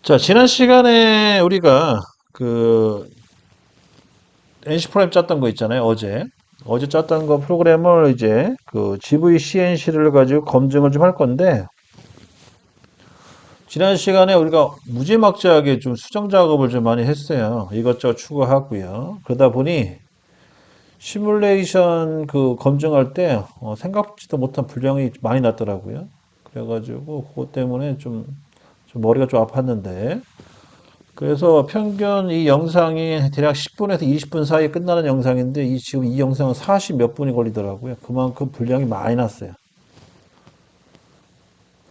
자, 지난 시간에 우리가 그 NC 프로그램 짰던 거 있잖아요, 어제. 어제 짰던 거 프로그램을 이제 그 GVCNC를 가지고 검증을 좀 할 건데, 지난 시간에 우리가 무지막지하게 좀 수정 작업을 좀 많이 했어요. 이것저것 추가하고요. 그러다 보니 시뮬레이션 그 검증할 때 생각지도 못한 불량이 많이 났더라고요. 그래가지고 그것 때문에 좀 머리가 좀 아팠는데, 그래서 평균 이 영상이 대략 10분에서 20분 사이에 끝나는 영상인데 지금 이 영상은 40 몇 분이 걸리더라고요. 그만큼 분량이 많이 났어요.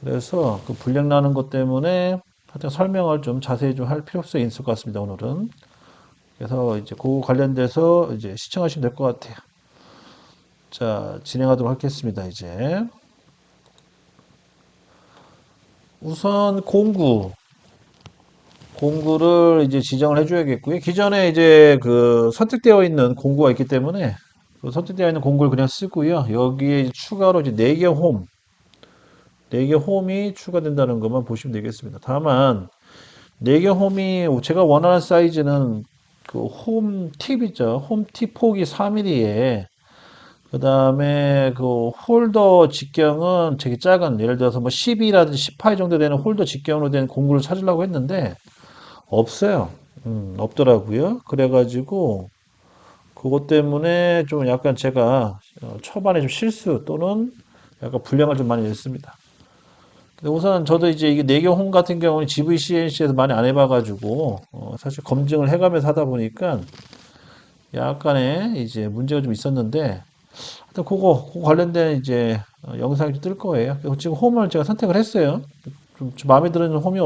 그래서 그 분량 나는 것 때문에 하여튼 설명을 좀 자세히 좀 할 필요성이 있을 것 같습니다, 오늘은. 그래서 이제 그 관련돼서 이제 시청하시면 될 것 같아요. 자, 진행하도록 하겠습니다, 이제. 우선 공구를 이제 지정을 해줘야겠고요. 기존에 이제 그 선택되어 있는 공구가 있기 때문에 그 선택되어 있는 공구를 그냥 쓰고요. 여기에 이제 추가로 이제 4개 홈, 4개 홈이 추가된다는 것만 보시면 되겠습니다. 다만 4개 홈이 제가 원하는 사이즈는 그 홈 팁 있죠. 홈 팁 폭이 4mm에 그 다음에 그 홀더 직경은 되게 작은, 예를 들어서 뭐 12라든지 18 정도 되는 홀더 직경으로 된 공구를 찾으려고 했는데 없어요. 없더라고요. 그래가지고 그것 때문에 좀 약간 제가 초반에 좀 실수 또는 약간 불량을 좀 많이 냈습니다. 근데 우선 저도 이제 이게 내경홈 같은 경우는 GVCNC에서 많이 안 해봐가지고 사실 검증을 해가면서 하다 보니까 약간의 이제 문제가 좀 있었는데 하여튼 그거 관련된 이제 영상이 좀 뜰 거예요. 그리고 지금 홈을 제가 선택을 했어요. 좀 마음에 드는 홈이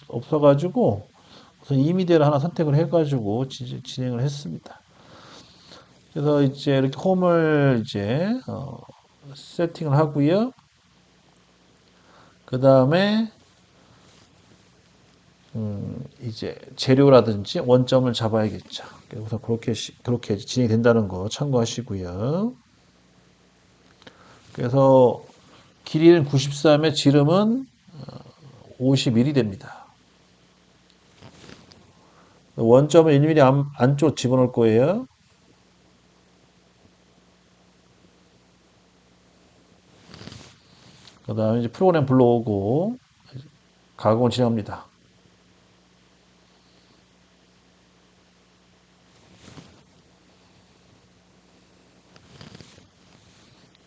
없어가지고 우선 이미디어를 하나 선택을 해가지고 진행을 했습니다. 그래서 이제 이렇게 홈을 이제 세팅을 하고요. 그 다음에 이제 재료라든지 원점을 잡아야겠죠. 우선 그렇게 진행이 된다는 거 참고하시고요. 그래서 길이는 93에 지름은 50mm 됩니다. 원점을 1mm 안쪽 집어넣을 거예요. 그 다음에 이제 프로그램 불러오고 가공을 진행합니다.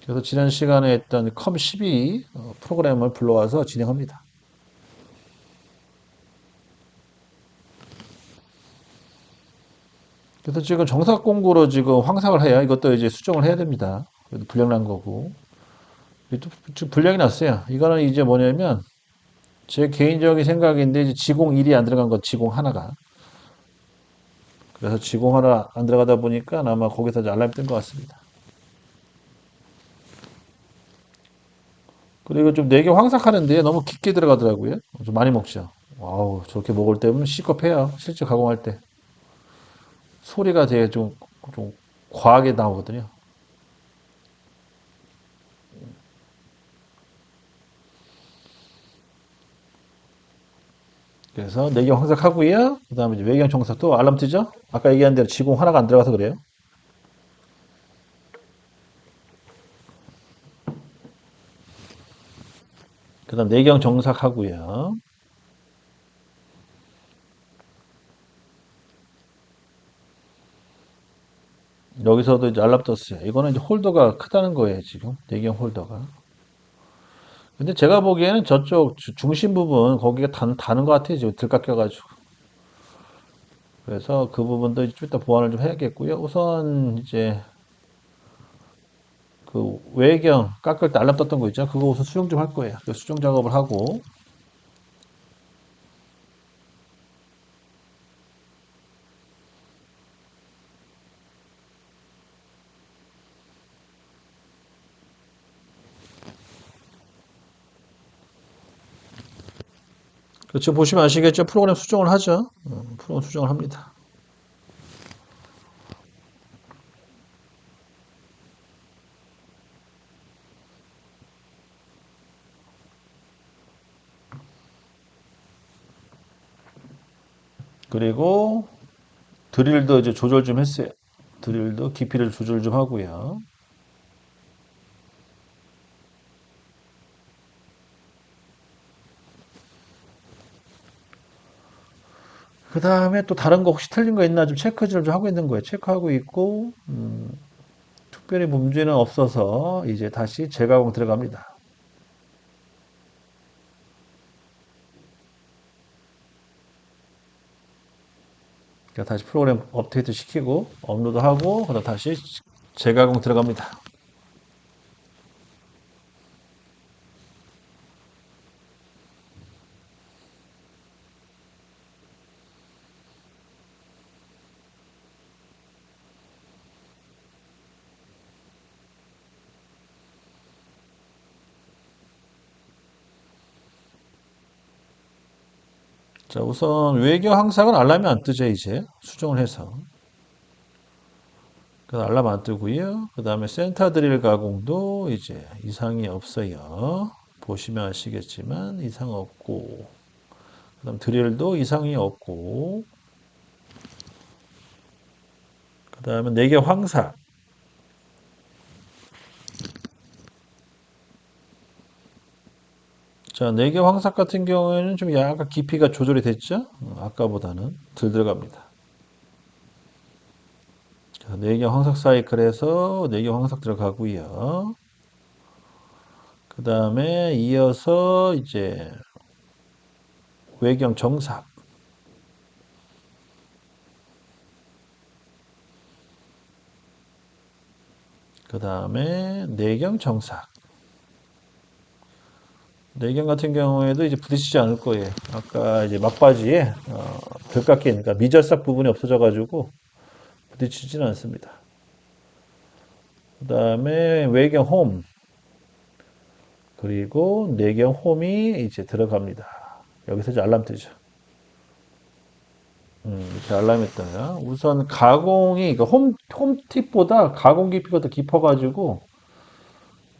그래서 지난 시간에 했던 컴12 프로그램을 불러와서 진행합니다. 그래서 지금 정삭 공구로 지금 황삭을 해야 이것도 이제 수정을 해야 됩니다. 그래도 불량 난 거고. 지금 불량이 났어요. 이거는 이제 뭐냐면 제 개인적인 생각인데 이제 지공 1이 안 들어간 거 지공 하나가. 그래서 지공 하나 안 들어가다 보니까 아마 거기서 이제 알람이 뜬 것 같습니다. 그리고 좀 4개 황삭하는데 너무 깊게 들어가더라고요. 좀 많이 먹죠. 와우, 저렇게 먹을 때면 C컵해요. 실제 가공할 때. 소리가 되게 좀 과하게 나오거든요. 그래서 내경 황삭하고요. 그 다음에 이제 외경 청삭 또 알람 뜨죠? 아까 얘기한 대로 지공 하나가 안 들어가서 그래요. 그 다음 내경 정삭하고요. 여기서도 이제 알람 떴어요. 이거는 이제 홀더가 크다는 거예요, 지금. 내경 홀더가. 근데 제가 보기에는 저쪽 중심 부분, 거기가 다는 것 같아요, 지금 들깎여가지고. 그래서 그 부분도 이제 좀 이따 보완을 좀 해야겠고요. 우선 이제 그 외경 깎을 때 알람 떴던 거 있죠? 그거 우선 수정 좀 할 거예요. 그 수정 작업을 하고. 그렇죠. 보시면 아시겠죠? 프로그램 수정을 하죠. 프로그램 수정을 합니다. 그리고 드릴도 이제 조절 좀 했어요. 드릴도 깊이를 조절 좀 하고요. 그 다음에 또 다른 거 혹시 틀린 거 있나 좀 체크 좀 하고 있는 거예요. 체크하고 있고, 특별히 문제는 없어서 이제 다시 재가공 들어갑니다. 그러니까 다시 프로그램 업데이트 시키고, 업로드하고, 그다음 다시 재가공 들어갑니다. 자, 우선 외경 항상은 알람이 안 뜨죠, 이제. 수정을 해서. 그 알람 안 뜨고요. 그 다음에 센터 드릴 가공도 이제 이상이 없어요. 보시면 아시겠지만 이상 없고, 그 다음 드릴도 이상이 없고, 그 다음에 4개 황사. 자, 4개 황사 같은 경우에는 좀 약간 깊이가 조절이 됐죠? 아까보다는 덜 들어갑니다. 자, 4개 황석 사이클에서 4개 황석 들어가고요. 그 다음에 이어서 이제 외경 정삭. 그 다음에 내경 정삭. 내경 같은 경우에도 이제 부딪히지 않을 거예요. 아까 이제 막바지에 벽 깎인, 그러니까 미절삭 부분이 없어져가지고 부딪히지는 않습니다. 그 다음에 외경 홈. 그리고 내경 홈이 이제 들어갑니다. 여기서 이제 알람 뜨죠. 이렇게 알람이 떠요. 우선 가공이, 그 홈팁보다 가공 깊이가 더 깊어가지고,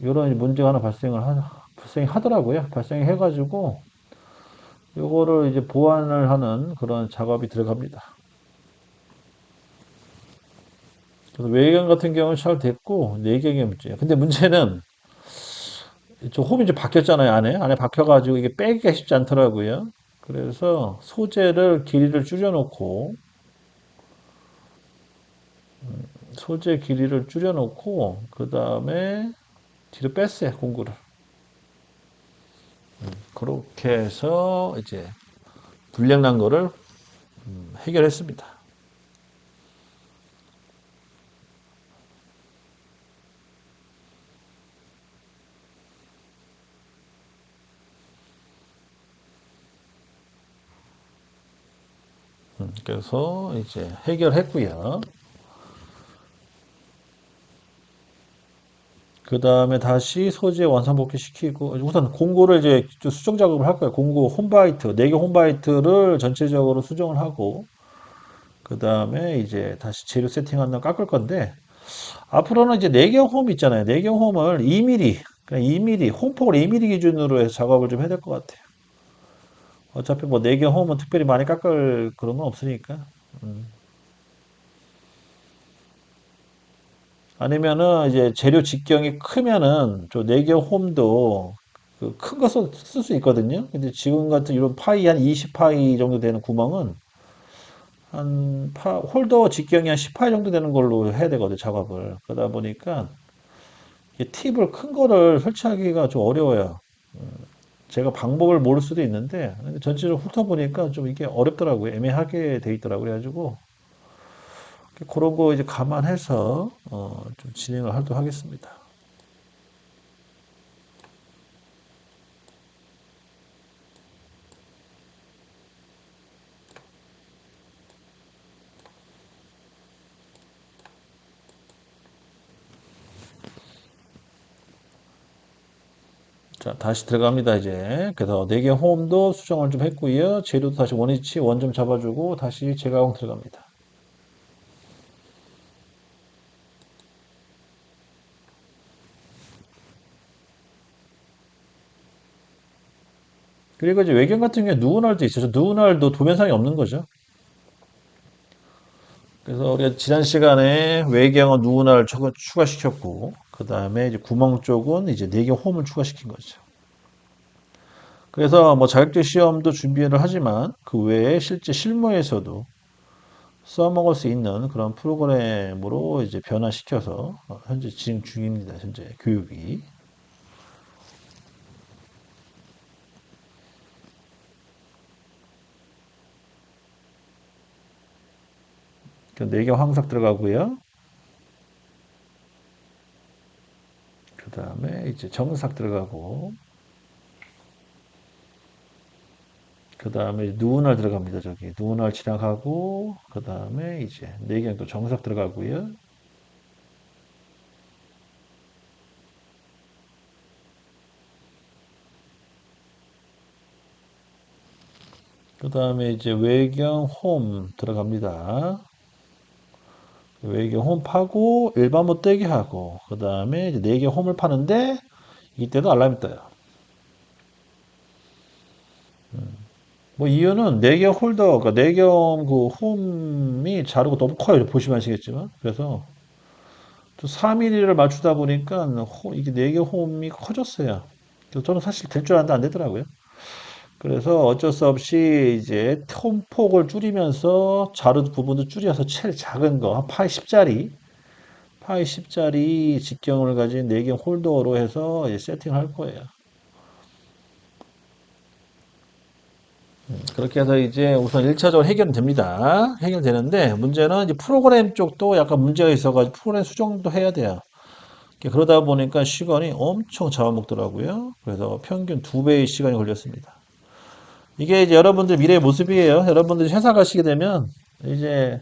이런 문제가 하나 발생하더라고요. 발생해가지고, 요거를 이제 보완을 하는 그런 작업이 들어갑니다. 그래서 외경 같은 경우는 잘 됐고, 내경의 문제예요. 근데 문제는, 저 홈이 이제 박혔잖아요, 안에 박혀가지고 이게 빼기가 쉽지 않더라고요. 그래서 소재를 길이를 줄여놓고, 소재 길이를 줄여놓고, 그 다음에 뒤로 뺐어요, 공구를. 그렇게 해서 이제 불량 난 거를 해결했습니다. 그래서 이제 해결했고요. 그 다음에 다시 소재 완성복귀 시키고, 우선 공구를 이제 수정 작업을 할 거예요. 공구 홈바이트, 4개 홈바이트를 전체적으로 수정을 하고, 그 다음에 이제 다시 재료 세팅한 다음 깎을 건데, 앞으로는 이제 4개 홈 있잖아요. 4개 홈을 2mm, 그냥 2mm, 홈폭을 2mm 기준으로 해서 작업을 좀 해야 될 것 같아요. 어차피 뭐 4개 홈은 특별히 많이 깎을 그런 건 없으니까. 아니면은 이제 재료 직경이 크면은 저 4개 홈도 큰 거 쓸 수 있거든요. 근데 지금 같은 이런 파이 한 20파이 정도 되는 구멍은 홀더 직경이 한 10파이 정도 되는 걸로 해야 되거든요, 작업을. 그러다 보니까 이게 팁을 큰 거를 설치하기가 좀 어려워요. 제가 방법을 모를 수도 있는데 근데 전체적으로 훑어보니까 좀 이게 어렵더라고요. 애매하게 돼 있더라고요. 그래가지고 그런 거 이제 감안해서 좀 진행을 하도록 하겠습니다. 자, 다시 들어갑니다, 이제. 그래서 4개 홈도 수정을 좀 했고요. 재료도 다시 원위치, 원점 잡아주고, 다시 재가공 들어갑니다. 그리고 이제 외경 같은 경우에 누구날도 있어요. 누구날도 도면상이 없는 거죠. 그래서 우리가 지난 시간에 외경은 누구나를 추가시켰고, 그 다음에 이제 구멍 쪽은 이제 내경 홈을 추가시킨 거죠. 그래서 뭐 자격증 시험도 준비를 하지만 그 외에 실제 실무에서도 써먹을 수 있는 그런 프로그램으로 이제 변화시켜서 현재 진행 중입니다. 현재 교육이. 그 내경 황삭 들어가고요. 그 다음에 이제 정삭 들어가고, 그 다음에 누운알 들어갑니다. 저기 누운알 지나가고, 그 다음에 이제 내경 또 정삭 들어가고요. 그 다음에 이제 외경 홈 들어갑니다. 외경 홈 파고 일반 못되게 하고, 그 다음에 이제 내경 홈을 파는데 이때도 알람이 떠요. 뭐 이유는 내경 홀더, 그러니까 내경 그 홈이 자르고 너무 커요. 보시면 아시겠지만. 그래서 또 4mm를 맞추다 보니까 이게 내경 홈이 커졌어요. 그래서 저는 사실 될 줄 알았는데 안 되더라고요. 그래서 어쩔 수 없이 이제 홈 폭을 줄이면서 자르 부분도 줄여서 제일 작은 거, 한 파이 10짜리, 파이 10짜리 직경을 가진 내경 홀더로 해서 이제 세팅을 할 거예요. 그렇게 해서 이제 우선 1차적으로 해결됩니다. 해결되는데 문제는 이제 프로그램 쪽도 약간 문제가 있어가지고 프로그램 수정도 해야 돼요. 그러다 보니까 시간이 엄청 잡아먹더라고요. 그래서 평균 2배의 시간이 걸렸습니다. 이게 이제 여러분들 미래의 모습이에요. 여러분들이 회사 가시게 되면 이제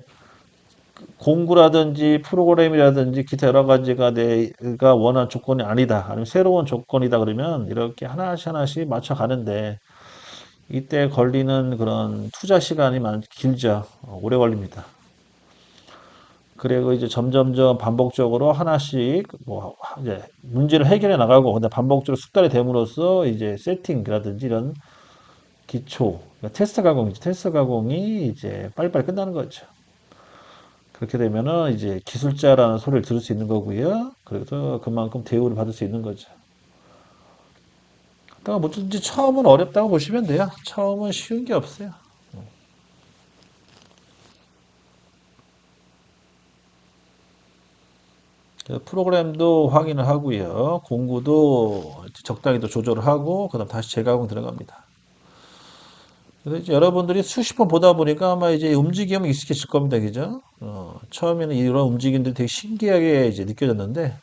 공구라든지 프로그램이라든지 기타 여러 가지가 내가 원하는 조건이 아니다. 아니면 새로운 조건이다 그러면 이렇게 하나씩 하나씩 맞춰가는데 이때 걸리는 그런 투자 시간이 길죠. 오래 걸립니다. 그리고 이제 점점점 반복적으로 하나씩 뭐 이제 문제를 해결해 나가고 근데 반복적으로 숙달이 됨으로써 이제 세팅이라든지 이런 기초 그러니까 테스트 가공이죠. 테스트 가공이 이제 빨리빨리 끝나는 거죠. 그렇게 되면은 이제 기술자라는 소리를 들을 수 있는 거고요. 그래서 그만큼 대우를 받을 수 있는 거죠. 그러니까 뭐든지 처음은 어렵다고 보시면 돼요. 처음은 쉬운 게 없어요. 프로그램도 확인을 하고요. 공구도 적당히 또 조절을 하고, 그 다음 다시 재가공 들어갑니다. 그래서 이제 여러분들이 수십 번 보다 보니까 아마 이제 움직임이 익숙해질 겁니다. 그죠? 처음에는 이런 움직임들이 되게 신기하게 이제 느껴졌는데,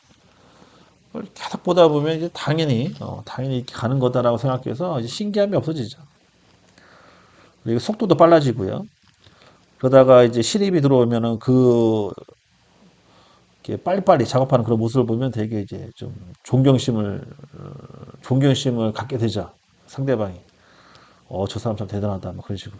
그걸 계속 보다 보면 이제 당연히 이렇게 가는 거다라고 생각해서 이제 신기함이 없어지죠. 그리고 속도도 빨라지고요. 그러다가 이제 신입이 들어오면은 이렇게 빨리빨리 작업하는 그런 모습을 보면 되게 이제 좀 존경심을 갖게 되죠. 상대방이. 저 사람 참 대단하다. 막 그런 식으로.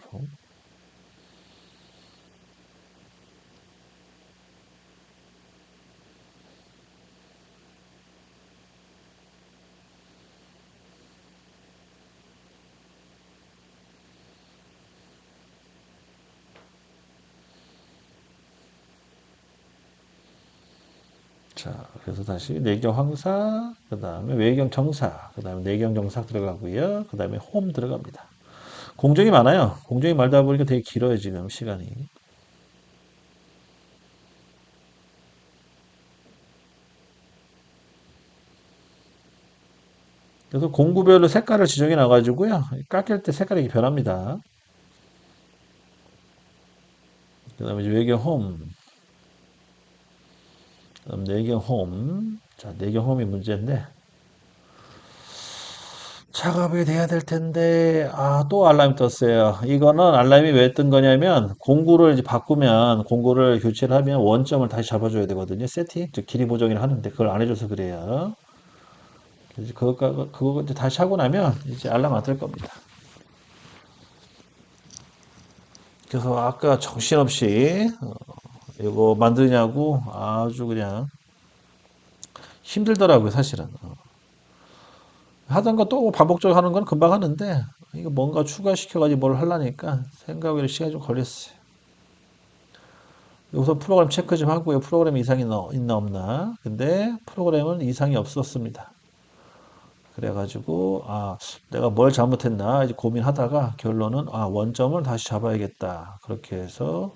자, 그래서 다시 내경 황사, 그 다음에 외경 정사, 그 다음에 내경 정사 들어가고요. 그 다음에 홈 들어갑니다. 공정이 많아요. 공정이 말다 보니까 되게 길어요, 지금 시간이. 그래서 공구별로 색깔을 지정해 놔가지고요. 깎일 때 색깔이 변합니다. 그 다음에 외경 홈, 그 다음 내경 홈. 자, 내경 홈이 문제인데, 작업이 돼야 될 텐데, 또 알람이 떴어요. 이거는 알람이 왜 뜬 거냐면, 공구를 이제 바꾸면, 공구를 교체를 하면 원점을 다시 잡아줘야 되거든요. 세팅, 즉 길이 보정을 하는데, 그걸 안 해줘서 그래요. 그래서 그거 이제 다시 하고 나면, 이제 알람 안 뜰 겁니다. 그래서 아까 정신없이, 이거 만드냐고 아주 그냥 힘들더라고요, 사실은. 하던 거 또 반복적으로 하는 건 금방 하는데, 이거 뭔가 추가시켜가지고 뭘 하려니까 생각외로 시간이 좀 걸렸어요. 우선 프로그램 체크 좀 하고요. 프로그램 이상이 있나 없나. 근데 프로그램은 이상이 없었습니다. 그래가지고 내가 뭘 잘못했나 이제 고민하다가 결론은 원점을 다시 잡아야겠다. 그렇게 해서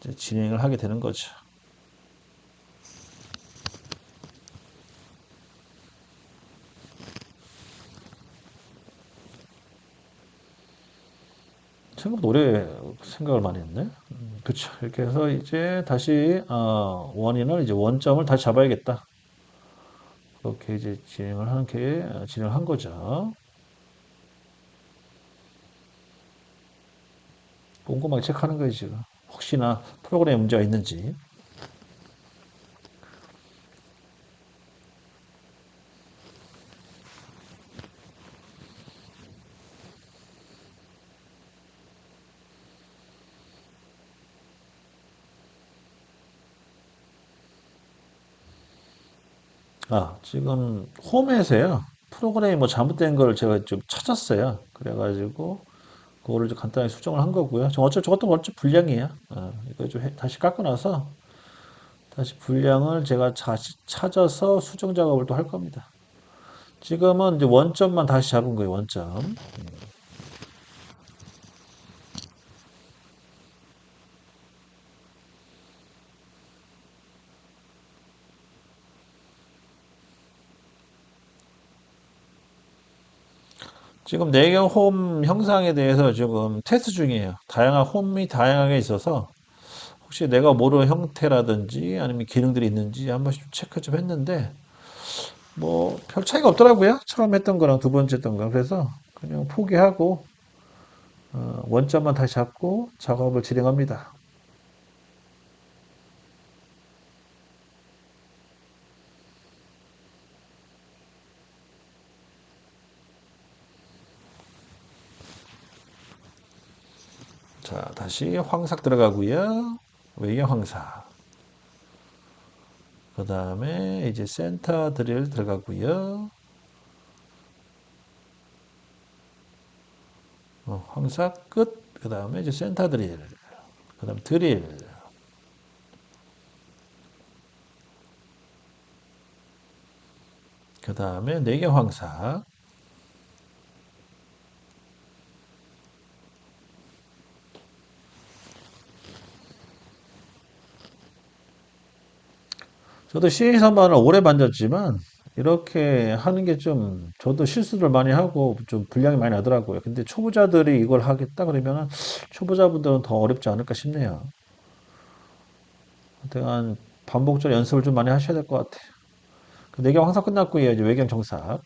이제 진행을 하게 되는 거죠. 생각보다 오래 생각을 많이 했네. 그쵸. 이렇게 해서 이제 다시 원인을 이제 원점을 다시 잡아야겠다. 그렇게 이제 진행을 한 거죠. 꼼꼼하게 체크하는 거예요, 지금. 혹시나 프로그램에 문제가 있는지. 지금 홈에서요. 프로그램이 뭐 잘못된 걸 제가 좀 찾았어요. 그래가지고 그거를 좀 간단히 수정을 한 거고요. 저것도 어차피 불량이에요. 이거 좀 다시 깎고 나서 다시 불량을 제가 다시 찾아서 수정 작업을 또 할 겁니다. 지금은 이제 원점만 다시 잡은 거예요, 원점. 지금 내경 홈 형상에 대해서 지금 테스트 중이에요. 다양한 홈이 다양하게 있어서 혹시 내가 모르는 형태라든지 아니면 기능들이 있는지 한 번씩 체크 좀 했는데 뭐 별 차이가 없더라고요. 처음 했던 거랑 두 번째 했던 거. 그래서 그냥 포기하고 원점만 다시 잡고 작업을 진행합니다. 자, 다시 황삭 들어가고요. 외경 황삭. 그 다음에 이제 센터 드릴 들어가고요. 황삭 끝. 그 다음에 이제 센터 드릴. 그 다음 드릴. 그 다음에 내경 황삭. 저도 CA 선반을 오래 만졌지만 이렇게 하는 게 좀 저도 실수를 많이 하고 좀 분량이 많이 나더라고요. 근데 초보자들이 이걸 하겠다 그러면은 초보자분들은 더 어렵지 않을까 싶네요. 하여튼 반복적으로 연습을 좀 많이 하셔야 될 것 같아요. 그 내경 황삭 끝났고요. 이제 외경 정삭.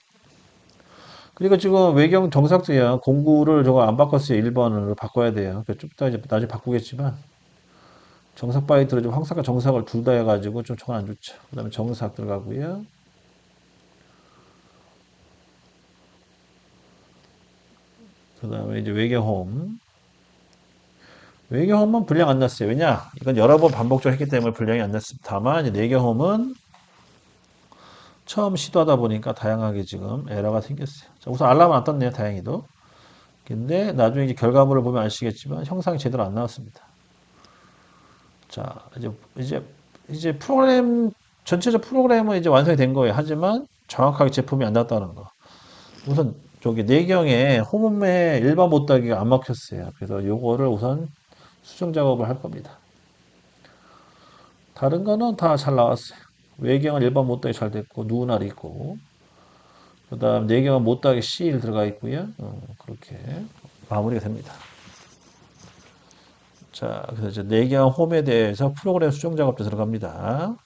그리고 지금 외경 정삭도요. 공구를 저거 안 바꿨어요. 1번으로 바꿔야 돼요. 좀 이따 이제 나중에 바꾸겠지만 정삭 바이트로 좀 황삭과 정삭을 둘 다 해가지고 좀 저건 안 좋죠. 그 다음에 정삭 들어가고요. 그 다음에 이제 외경홈. 외경홈은 분량 안 났어요. 왜냐? 이건 여러 번 반복적으로 했기 때문에 분량이 안 났습니다. 다만, 이제 내경홈은 처음 시도하다 보니까 다양하게 지금 에러가 생겼어요. 자, 우선 알람은 안 떴네요. 다행히도. 근데 나중에 이제 결과물을 보면 아시겠지만 형상이 제대로 안 나왔습니다. 자, 이제 프로그램, 전체적 프로그램은 이제 완성이 된 거예요. 하지만 정확하게 제품이 안 나왔다는 거. 우선 저기 내경에 홈에 일반 못따기가 안 막혔어요. 그래서 요거를 우선 수정 작업을 할 겁니다. 다른 거는 다 잘 나왔어요. 외경은 일반 못따기 잘 됐고, 누날 있고, 그 다음 내경은 못따기 C1 들어가 있고요. 그렇게 마무리가 됩니다. 자, 그래서 이제 내경 홈에 대해서 프로그램 수정 작업도 들어갑니다.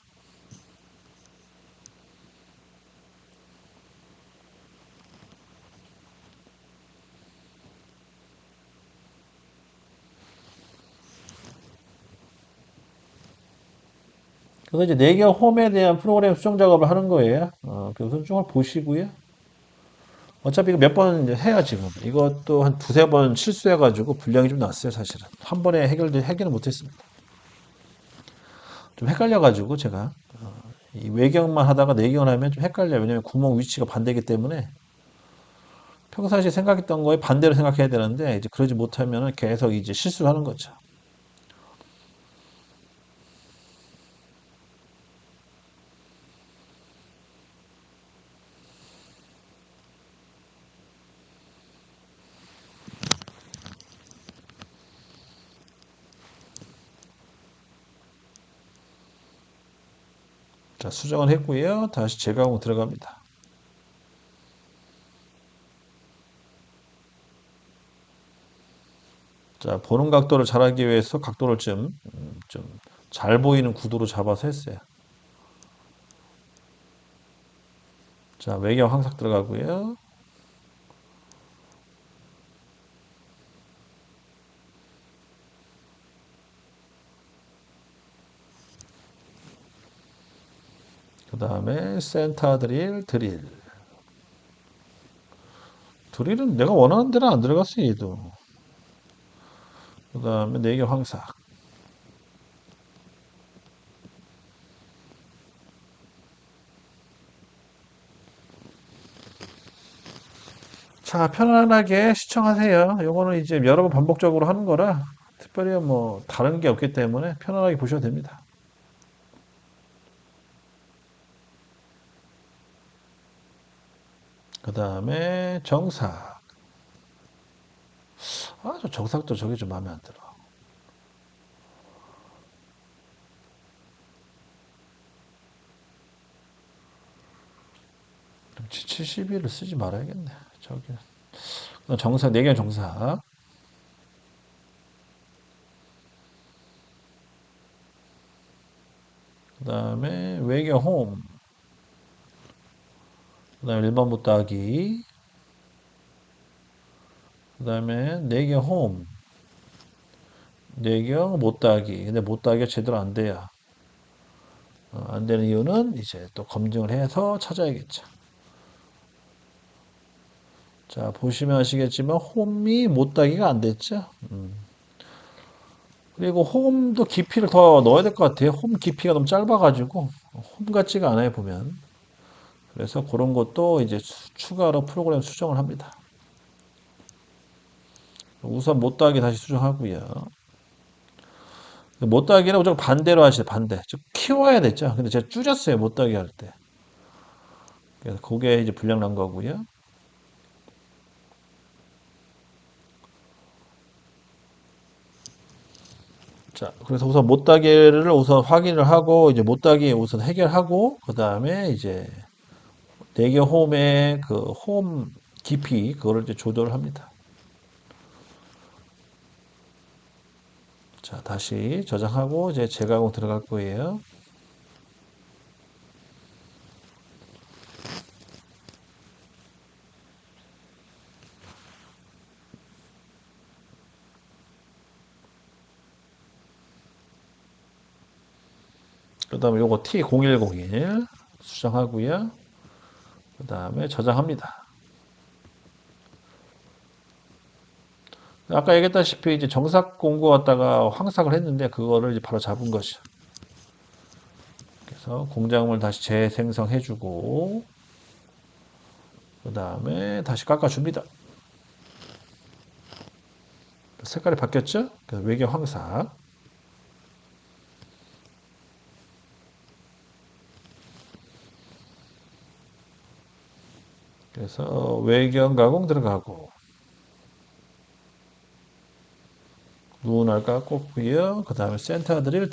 그래서 이제 내경 홈에 대한 프로그램 수정 작업을 하는 거예요. 그 수정을 보시고요. 어차피 이거 몇 번 해야 지금. 이것도 한 두세 번 실수해가지고 분량이 좀 났어요, 사실은. 한 번에 해결을 못했습니다. 좀 헷갈려가지고 제가 이 외경만 하다가 내경을 하면 좀 헷갈려요. 왜냐면 구멍 위치가 반대이기 때문에 평상시에 생각했던 거에 반대로 생각해야 되는데 이제 그러지 못하면 계속 이제 실수를 하는 거죠. 자, 수정을 했고요. 다시 재가공 들어갑니다. 자, 보는 각도를 잘하기 위해서 각도를 좀 잘 보이는 구도로 잡아서 했어요. 자, 외경 황삭 들어가고요. 그 다음에 센터 드릴. 드릴은 내가 원하는 데는 안 들어갔어요, 얘도. 그 다음에 내경 황삭. 자, 편안하게 시청하세요. 요거는 이제 여러 번 반복적으로 하는 거라 특별히 뭐 다른 게 없기 때문에 편안하게 보셔도 됩니다. 그 다음에 정삭. 아, 저 정삭도 저게 좀 마음에 안 들어. 그럼 71을 쓰지 말아야겠네. 저기 정삭, 내경 정삭. 그 다음에 외경 홈. 그 다음에 일반 못따기. 그 다음에 내경 홈. 내경 못따기. 근데 못따기가 제대로 안 돼요. 안 되는 이유는 이제 또 검증을 해서 찾아야겠죠. 자, 보시면 아시겠지만 홈이 못따기가 안 됐죠. 그리고 홈도 깊이를 더 넣어야 될 것 같아요. 홈 깊이가 너무 짧아가지고 홈 같지가 않아요, 보면. 그래서 그런 것도 이제 추가로 프로그램 수정을 합니다. 우선 못따기 다시 수정하고요. 못따기는 무조건 반대로 하시죠, 반대. 좀 키워야 됐죠. 근데 제가 줄였어요, 못따기 할 때. 그래서 그게 이제 불량 난 거고요. 자, 그래서 우선 못따기를 우선 확인을 하고, 이제 못따기 우선 해결하고, 그 다음에 이제 대기 홈의 그 홈 깊이, 그거를 이제 조절을 합니다. 자, 다시 저장하고, 이제 재가공 들어갈 거예요. 그 다음에 요거 T0101 수정하고요. 그 다음에 저장합니다. 아까 얘기했다시피 이제 정삭 공고 갖다가 황삭을 했는데 그거를 이제 바로 잡은 것이죠. 그래서 공작물 다시 재생성해주고 그 다음에 다시 깎아줍니다. 색깔이 바뀌었죠? 외경 황삭. 그래서 외경 가공 들어가고 눈알 깎고요. 그 다음에 센터 드릴.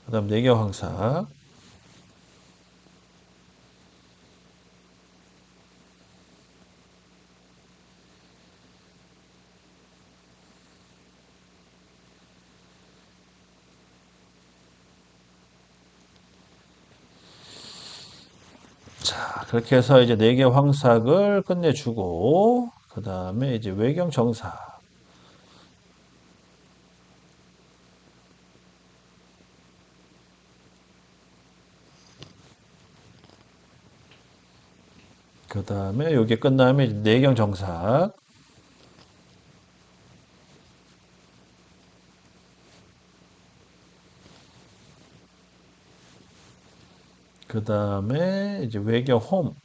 그 다음 내경 황삭. 자, 그렇게 해서 이제 내경 황삭을 끝내주고 그 다음에 이제 외경 정삭. 그 다음에 요게 끝나면 이제 내경 정삭. 그 다음에 이제 외경 홈.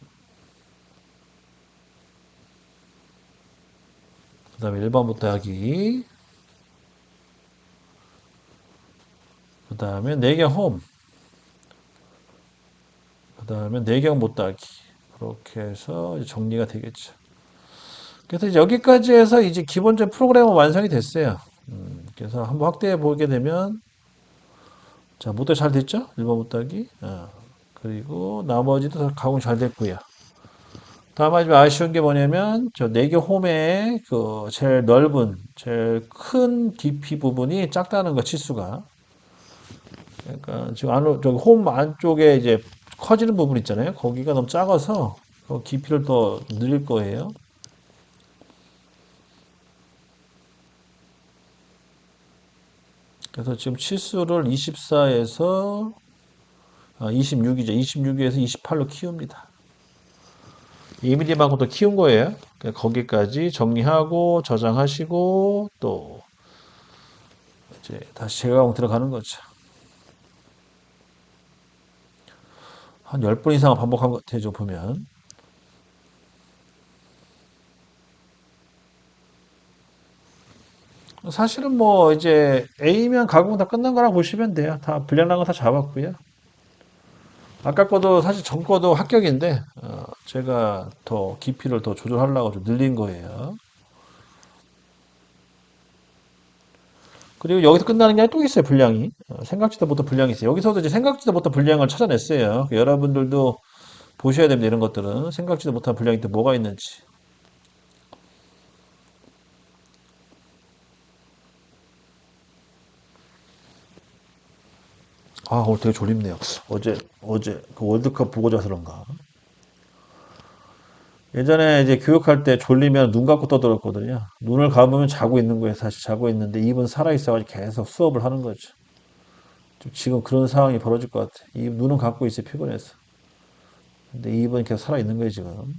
그 다음에 일반부터 하기. 그 다음에 내경 홈. 그 다음에 내경 못따기. 그렇게 해서 이제 정리가 되겠죠. 그래서 이제 여기까지 해서 이제 기본적인 프로그램은 완성이 됐어요. 그래서 한번 확대해 보게 되면, 자, 못하기 잘 됐죠? 1번 못하기. 그리고 나머지도 다 가공 잘 됐고요. 다만 좀 아쉬운 게 뭐냐면, 저 내기 홈의 그 제일 넓은, 제일 큰 깊이 부분이 작다는 거, 치수가. 그러니까 지금 저기 홈 안쪽에 이제 커지는 부분 있잖아요. 거기가 너무 작아서 그 깊이를 더 늘릴 거예요. 그래서 지금 치수를 24에서 26이죠. 26에서 28로 키웁니다. 이미지만큼 더 키운 거예요. 그러니까 거기까지 정리하고 저장하시고 또 이제 다시 재가공 들어가는 거죠. 한 10번 이상 반복한 것 같아요. 보면. 사실은 뭐 이제 A면 가공 다 끝난 거라 보시면 돼요. 다 분량난 거 다 잡았고요. 아까 거도 사실 전 거도 합격인데 제가 더 깊이를 더 조절하려고 좀 늘린 거예요. 그리고 여기서 끝나는 게 또 있어요, 분량이. 생각지도 못한 분량이 있어요. 여기서도 이제 생각지도 못한 분량을 찾아냈어요. 여러분들도 보셔야 됩니다, 이런 것들은. 생각지도 못한 분량이 또 뭐가 있는지. 오늘 되게 졸립네요. 어제 그 월드컵 보고 자서 그런가. 예전에 이제 교육할 때 졸리면 눈 감고 떠들었거든요. 눈을 감으면 자고 있는 거예요. 사실 자고 있는데 입은 살아있어가지고 계속 수업을 하는 거죠. 지금 그런 상황이 벌어질 것 같아. 입, 눈은 감고 있어, 피곤해서. 근데 입은 계속 살아있는 거예요, 지금.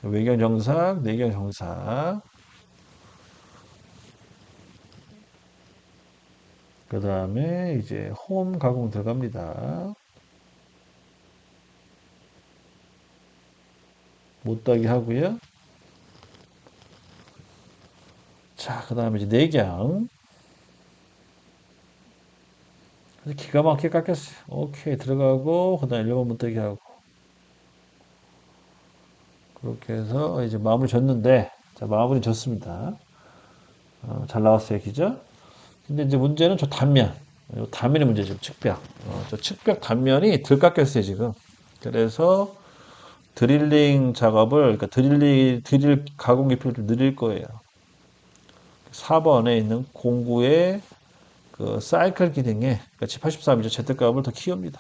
외경 정삭, 내경 정삭. 그 다음에 이제 홈 가공 들어갑니다. 못따기 하고요. 자, 그 다음에 이제 내경. 기가 막히게 깎였어요. 오케이, 들어가고, 그 다음에 1번 못따기 하고. 그렇게 해서 이제 마무리 졌는데, 자, 마무리 졌습니다. 잘 나왔어요, 기죠? 근데 이제 문제는 저 단면. 이 단면이 문제죠, 측벽. 저 측벽 단면이 덜 깎였어요, 지금. 그래서 드릴링 작업을, 그러니까 드릴 가공 깊이를 좀 늘릴 거예요. 4번에 있는 공구의 그 사이클 기능에, 그러니까 G83이죠. Z값을 더 키웁니다.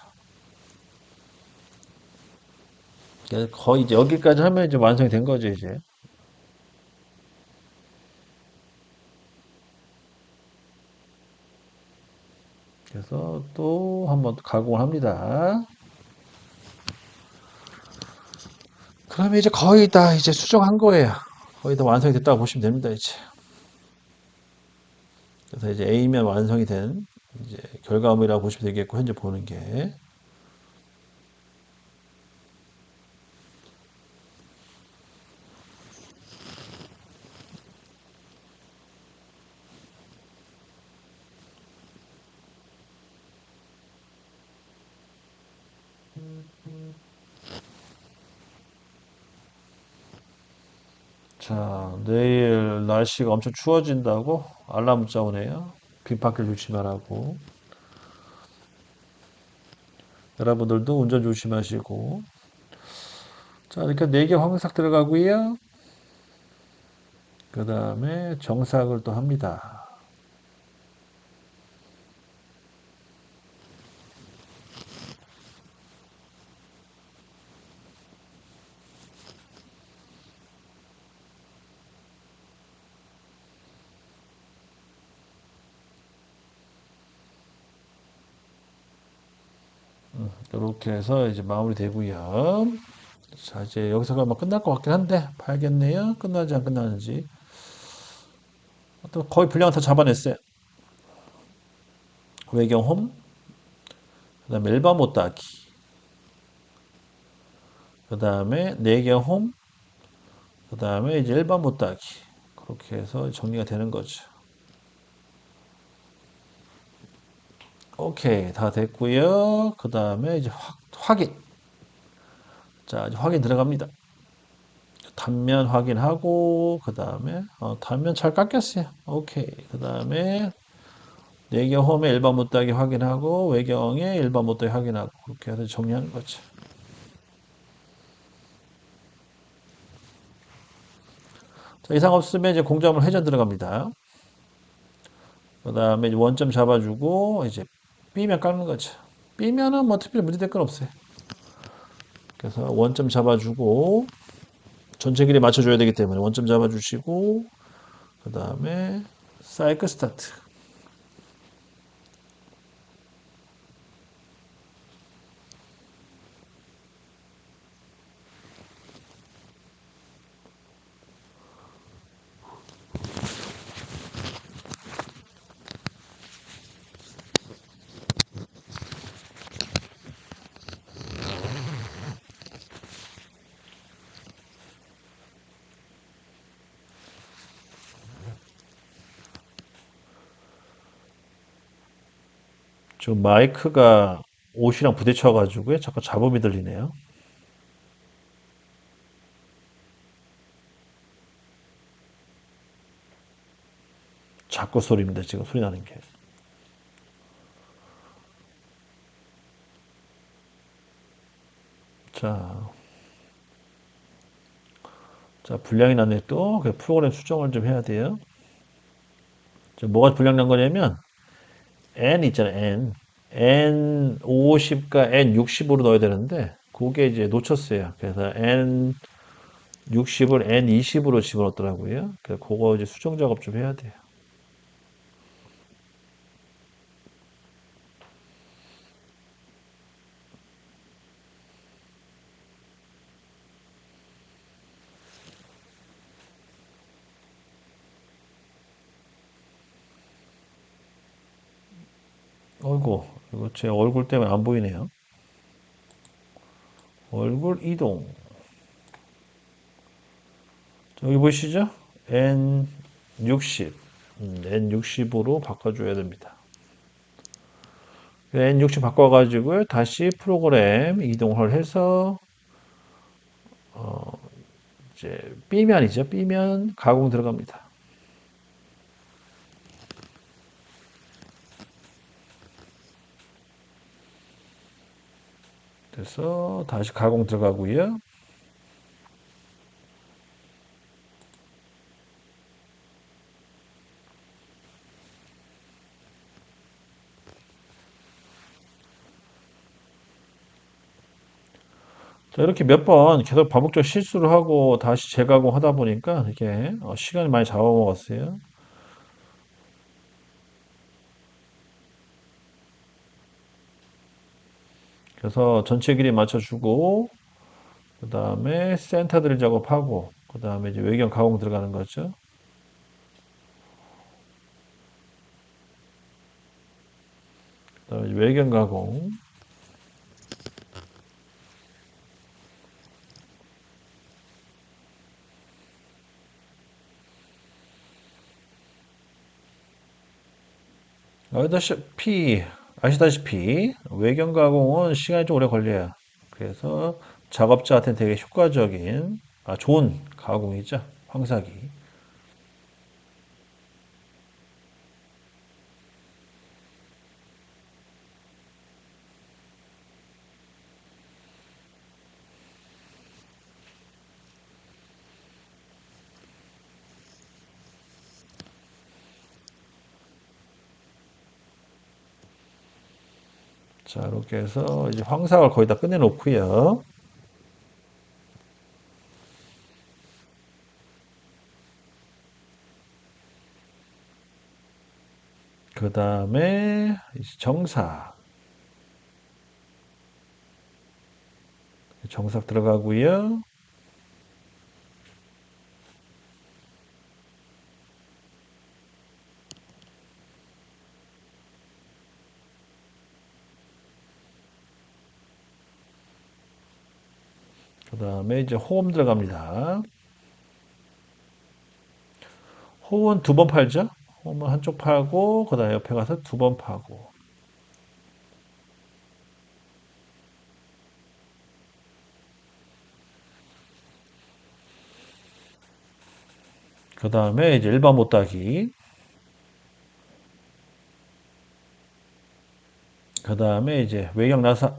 그래서 거의 이제 여기까지 하면 이제 완성이 된 거죠, 이제. 그래서 또 한번 가공을 합니다. 그러면 이제 거의 다 이제 수정한 거예요. 거의 다 완성이 됐다고 보시면 됩니다, 이제. 그래서 이제 A면 완성이 된 이제 결과물이라고 보시면 되겠고, 현재 보는 게. 자, 내일 날씨가 엄청 추워진다고 알람 문자 오네요. 비 밖에 조심하라고. 여러분들도 운전 조심하시고. 자, 이렇게 4개 황sak 들어가고요. 그 다음에 정삭을 또 합니다. 이렇게 해서 이제 마무리 되고요. 자, 이제 여기서 아마 끝날 것 같긴 한데, 봐야겠네요. 끝나지 안 끝나는지. 또 거의 분량 다 잡아냈어요. 외경 홈, 그 다음에 일반 못따기, 그 다음에 내경 홈, 그 다음에 이제 일반 못따기. 그렇게 해서 정리가 되는 거죠. 오케이. 다 됐고요. 그 다음에 이제 확인. 자, 이제 확인 들어갑니다. 단면 확인하고, 그 다음에, 단면 잘 깎였어요. 오케이. 그 다음에, 내경 홈에 일반 못따기 확인하고, 외경에 일반 못따기 확인하고, 그렇게 해서 정리하는 거죠. 자, 이상 없으면 이제 공작물 회전 들어갑니다. 그 다음에 원점 잡아주고, 이제 B면 깎는 거죠. B면은 뭐 특별히 문제될 건 없어요. 그래서 원점 잡아주고, 전체 길이 맞춰줘야 되기 때문에 원점 잡아주시고, 그 다음에 사이클 스타트. 지금 마이크가 옷이랑 부딪혀가지고 자꾸 잡음이 들리네요. 자꾸 소리입니다. 지금 소리 나는 게. 자, 자, 불량이 났네 또. 그 프로그램 수정을 좀 해야 돼요. 지금 뭐가 불량 난 거냐면, N 있잖아요, N. N 50과 N 60으로 넣어야 되는데, 그게 이제 놓쳤어요. 그래서 N 60을 N 20으로 집어넣더라고요. 그래서 그거 이제 수정 작업 좀 해야 돼요. 어이구, 이거 제 얼굴 때문에 안 보이네요. 얼굴 이동. 여기 보이시죠? N60. N60으로 바꿔줘야 됩니다. N60 바꿔가지고 다시 프로그램 이동을 해서 이제 B면이죠. B면 가공 들어갑니다. 그래서 다시 가공 들어가고요. 자, 이렇게 몇 번 계속 반복적 실수를 하고 다시 재가공하다 보니까 이게 시간이 많이 잡아먹었어요. 그래서 전체 길이 맞춰주고 그 다음에 센터 들 작업하고 그 다음에 이제 외경 가공 들어가는 거죠. 그 다음에 외경 가공. 아시다시피 외경 가공은 시간이 좀 오래 걸려요. 그래서 작업자한테 되게 효과적인, 좋은 가공이죠. 황사기. 자, 이렇게 해서 이제 황사를 거의 다 끝내놓고요. 그 다음에 정사. 정삭 들어가고요. 그 다음에 이제 호흡 들어갑니다. 호흡은 두 번 팔죠. 호흡은 한쪽 팔고, 그 다음에 옆에 가서 두 번 파고. 그 다음에 이제 일반 못따기. 그 다음에 이제 외경 나사.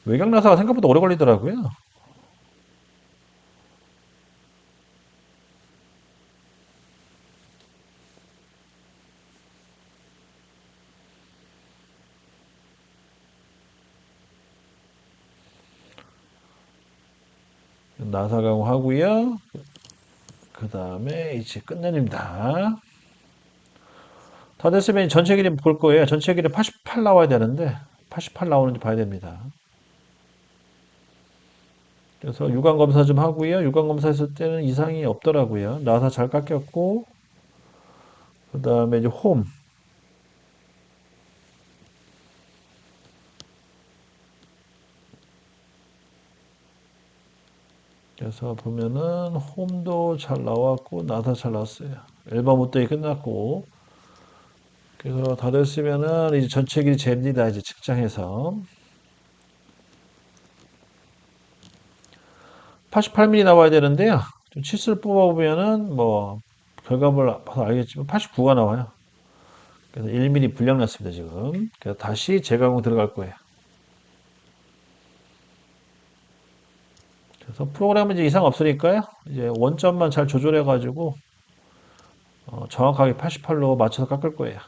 외경 나사가 생각보다 오래 걸리더라고요. 나사 가공하고요. 그 다음에 이제 끝내줍니다. 다 됐으면 전체 길이 볼 거예요. 전체 길이 88 나와야 되는데 88 나오는지 봐야 됩니다. 그래서 유관 검사 좀 하고요. 유관 검사했을 때는 이상이 없더라고요. 나사 잘 깎였고 그 다음에 이제 홈. 그래서 보면은 홈도 잘 나왔고 나사 잘 나왔어요. 앨범 못되이 끝났고 그래서 다 됐으면은 이제 전체 길이 잽니다. 이제 측정해서 88mm 나와야 되는데요. 좀 치수를 뽑아보면은 뭐 결과물 봐서 알겠지만 89가 나와요. 그래서 1mm 불량 났습니다 지금. 그래서 다시 재가공 들어갈 거예요. 그래서 프로그램은 이제 이상 없으니까요. 이제 원점만 잘 조절해 가지고 정확하게 88로 맞춰서 깎을 거예요.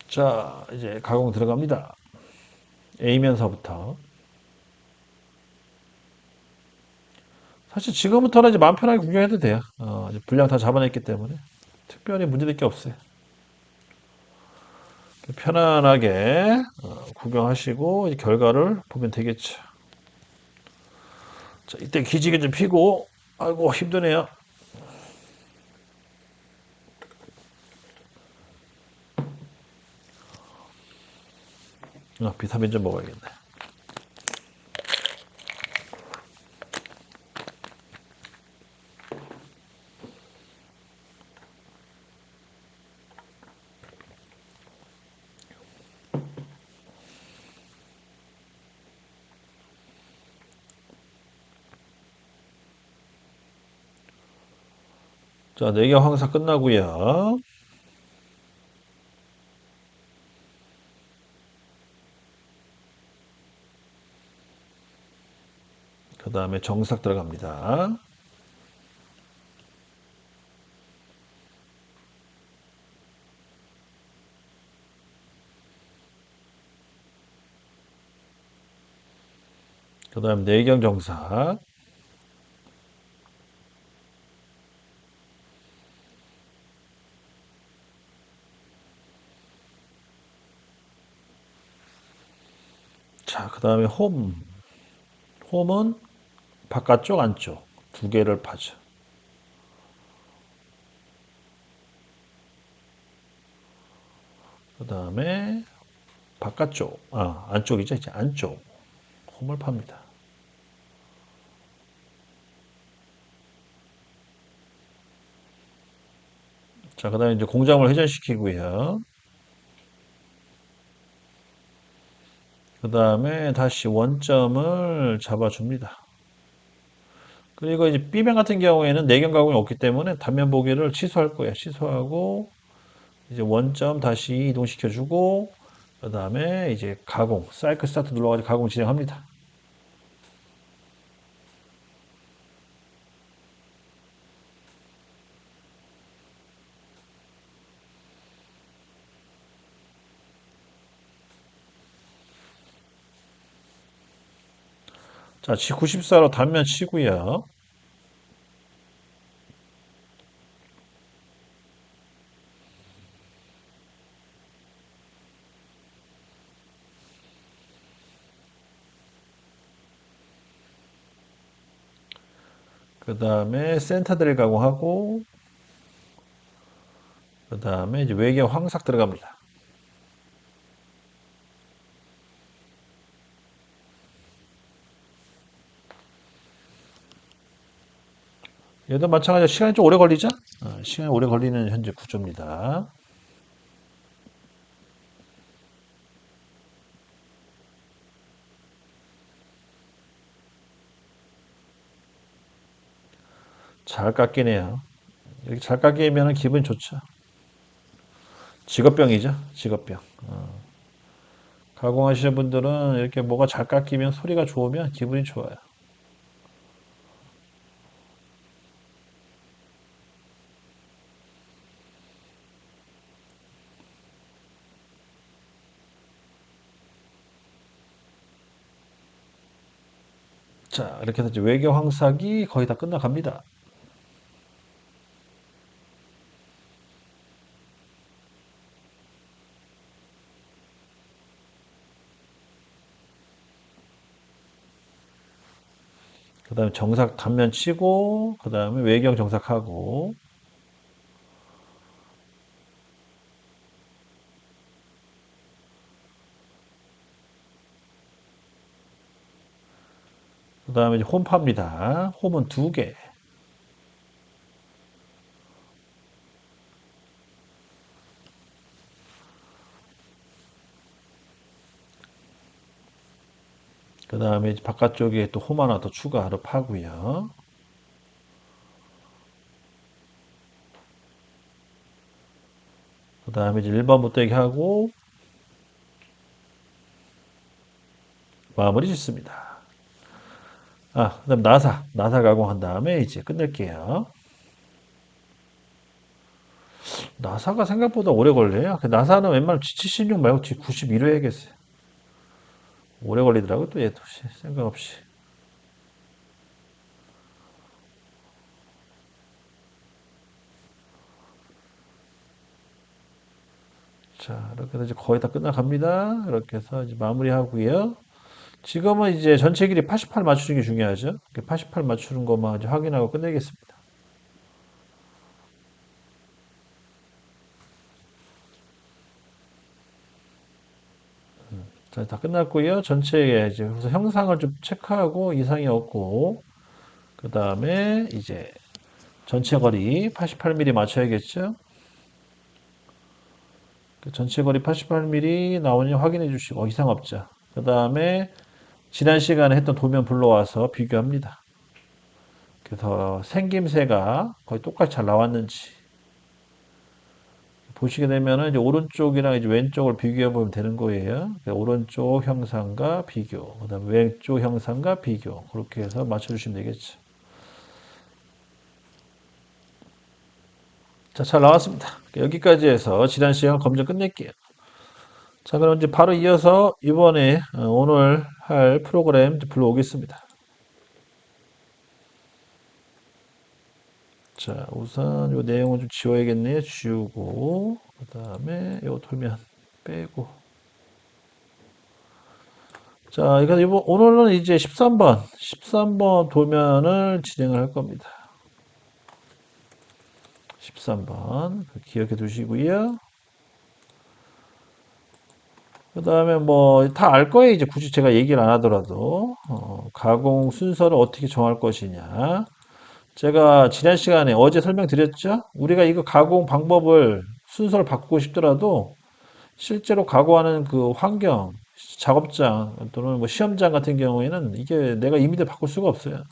자, 이제 가공 들어갑니다. A면서부터. 사실 지금부터는 이제 마음 편하게 구경해도 돼요. 이제 분량 다 잡아냈기 때문에. 특별히 문제될 게 없어요. 편안하게 구경하시고 이제 결과를 보면 되겠죠. 자, 이때 기지개 좀 피고, 아이고, 힘드네요. 비타민 좀 먹어야겠네. 자, 내경 황사 끝나고요. 그 다음에 정삭 들어갑니다. 그 다음 내경 정삭. 자, 그 다음에 홈. 홈은 바깥쪽, 안쪽 두 개를 파죠. 그 다음에 바깥쪽, 안쪽이죠. 이제 안쪽 홈을 팝니다. 자, 그 다음에 이제 공장을 회전시키고요. 그 다음에 다시 원점을 잡아줍니다. 그리고 이제 B면 같은 경우에는 내경 가공이 없기 때문에 단면 보기를 취소할 거예요. 취소하고 이제 원점 다시 이동시켜주고 그 다음에 이제 가공, 사이클 스타트 눌러가지고 가공 진행합니다. 자, G94로 단면 치고요. 그 다음에 센터 드릴 가공하고 그 다음에 이제 외경 황삭 들어갑니다. 얘도 마찬가지로 시간이 좀 오래 걸리죠? 시간이 오래 걸리는 현재 구조입니다. 잘 깎이네요. 이렇게 잘 깎이면 기분이 좋죠. 직업병이죠. 직업병. 가공하시는 분들은 이렇게 뭐가 잘 깎이면 소리가 좋으면 기분이 좋아요. 자, 이렇게 해서 이제 외교 황삭이 거의 다 끝나갑니다. 그 다음에 정삭 단면 치고, 그 다음에 외경 정삭하고, 그 다음에 이제 홈파입니다. 홈은 두 개. 그 다음에 바깥쪽에 또 홈 하나 더 추가로 파고요. 그 다음에 이제 1번 못대기 하고 마무리 짓습니다. 그 다음 나사 가공한 다음에 이제 끝낼게요. 나사가 생각보다 오래 걸려요. 나사는 웬만하면 G76 말고 G91로 해야겠어요. 오래 걸리더라고, 또 얘도 생각 없이. 자, 이렇게 해서 이제 거의 다 끝나갑니다. 이렇게 해서 이제 마무리하고요. 지금은 이제 전체 길이 88 맞추는 게 중요하죠. 88 맞추는 것만 이제 확인하고 끝내겠습니다. 자, 다 끝났고요. 전체에 이제 그래서 형상을 좀 체크하고 이상이 없고, 그 다음에 이제 전체 거리 88mm 맞춰야겠죠. 그 전체 거리 88mm 나오는지 확인해 주시고, 이상 없죠. 그 다음에 지난 시간에 했던 도면 불러와서 비교합니다. 그래서 생김새가 거의 똑같이 잘 나왔는지 보시게 되면은 이제 오른쪽이랑 이제 왼쪽을 비교해 보면 되는 거예요. 그러니까 오른쪽 형상과 비교, 그다음 왼쪽 형상과 비교 그렇게 해서 맞춰주시면 되겠죠. 자, 잘 나왔습니다. 여기까지 해서 지난 시간 검정 끝낼게요. 자, 그럼 이제 바로 이어서 이번에 오늘 할 프로그램 불러오겠습니다. 자, 우선 이 내용을 좀 지워야겠네요. 지우고, 그 다음에 이 돌면 빼고. 자, 오늘은 이제 13번 도면을 진행을 할 겁니다. 13번. 기억해 두시고요. 그 다음에 뭐, 다 알 거예요. 이제 굳이 제가 얘기를 안 하더라도. 가공 순서를 어떻게 정할 것이냐. 제가 지난 시간에 어제 설명드렸죠? 우리가 이거 가공 방법을 순서를 바꾸고 싶더라도 실제로 가공하는 그 환경, 작업장 또는 뭐 시험장 같은 경우에는 이게 내가 임의대로 바꿀 수가 없어요.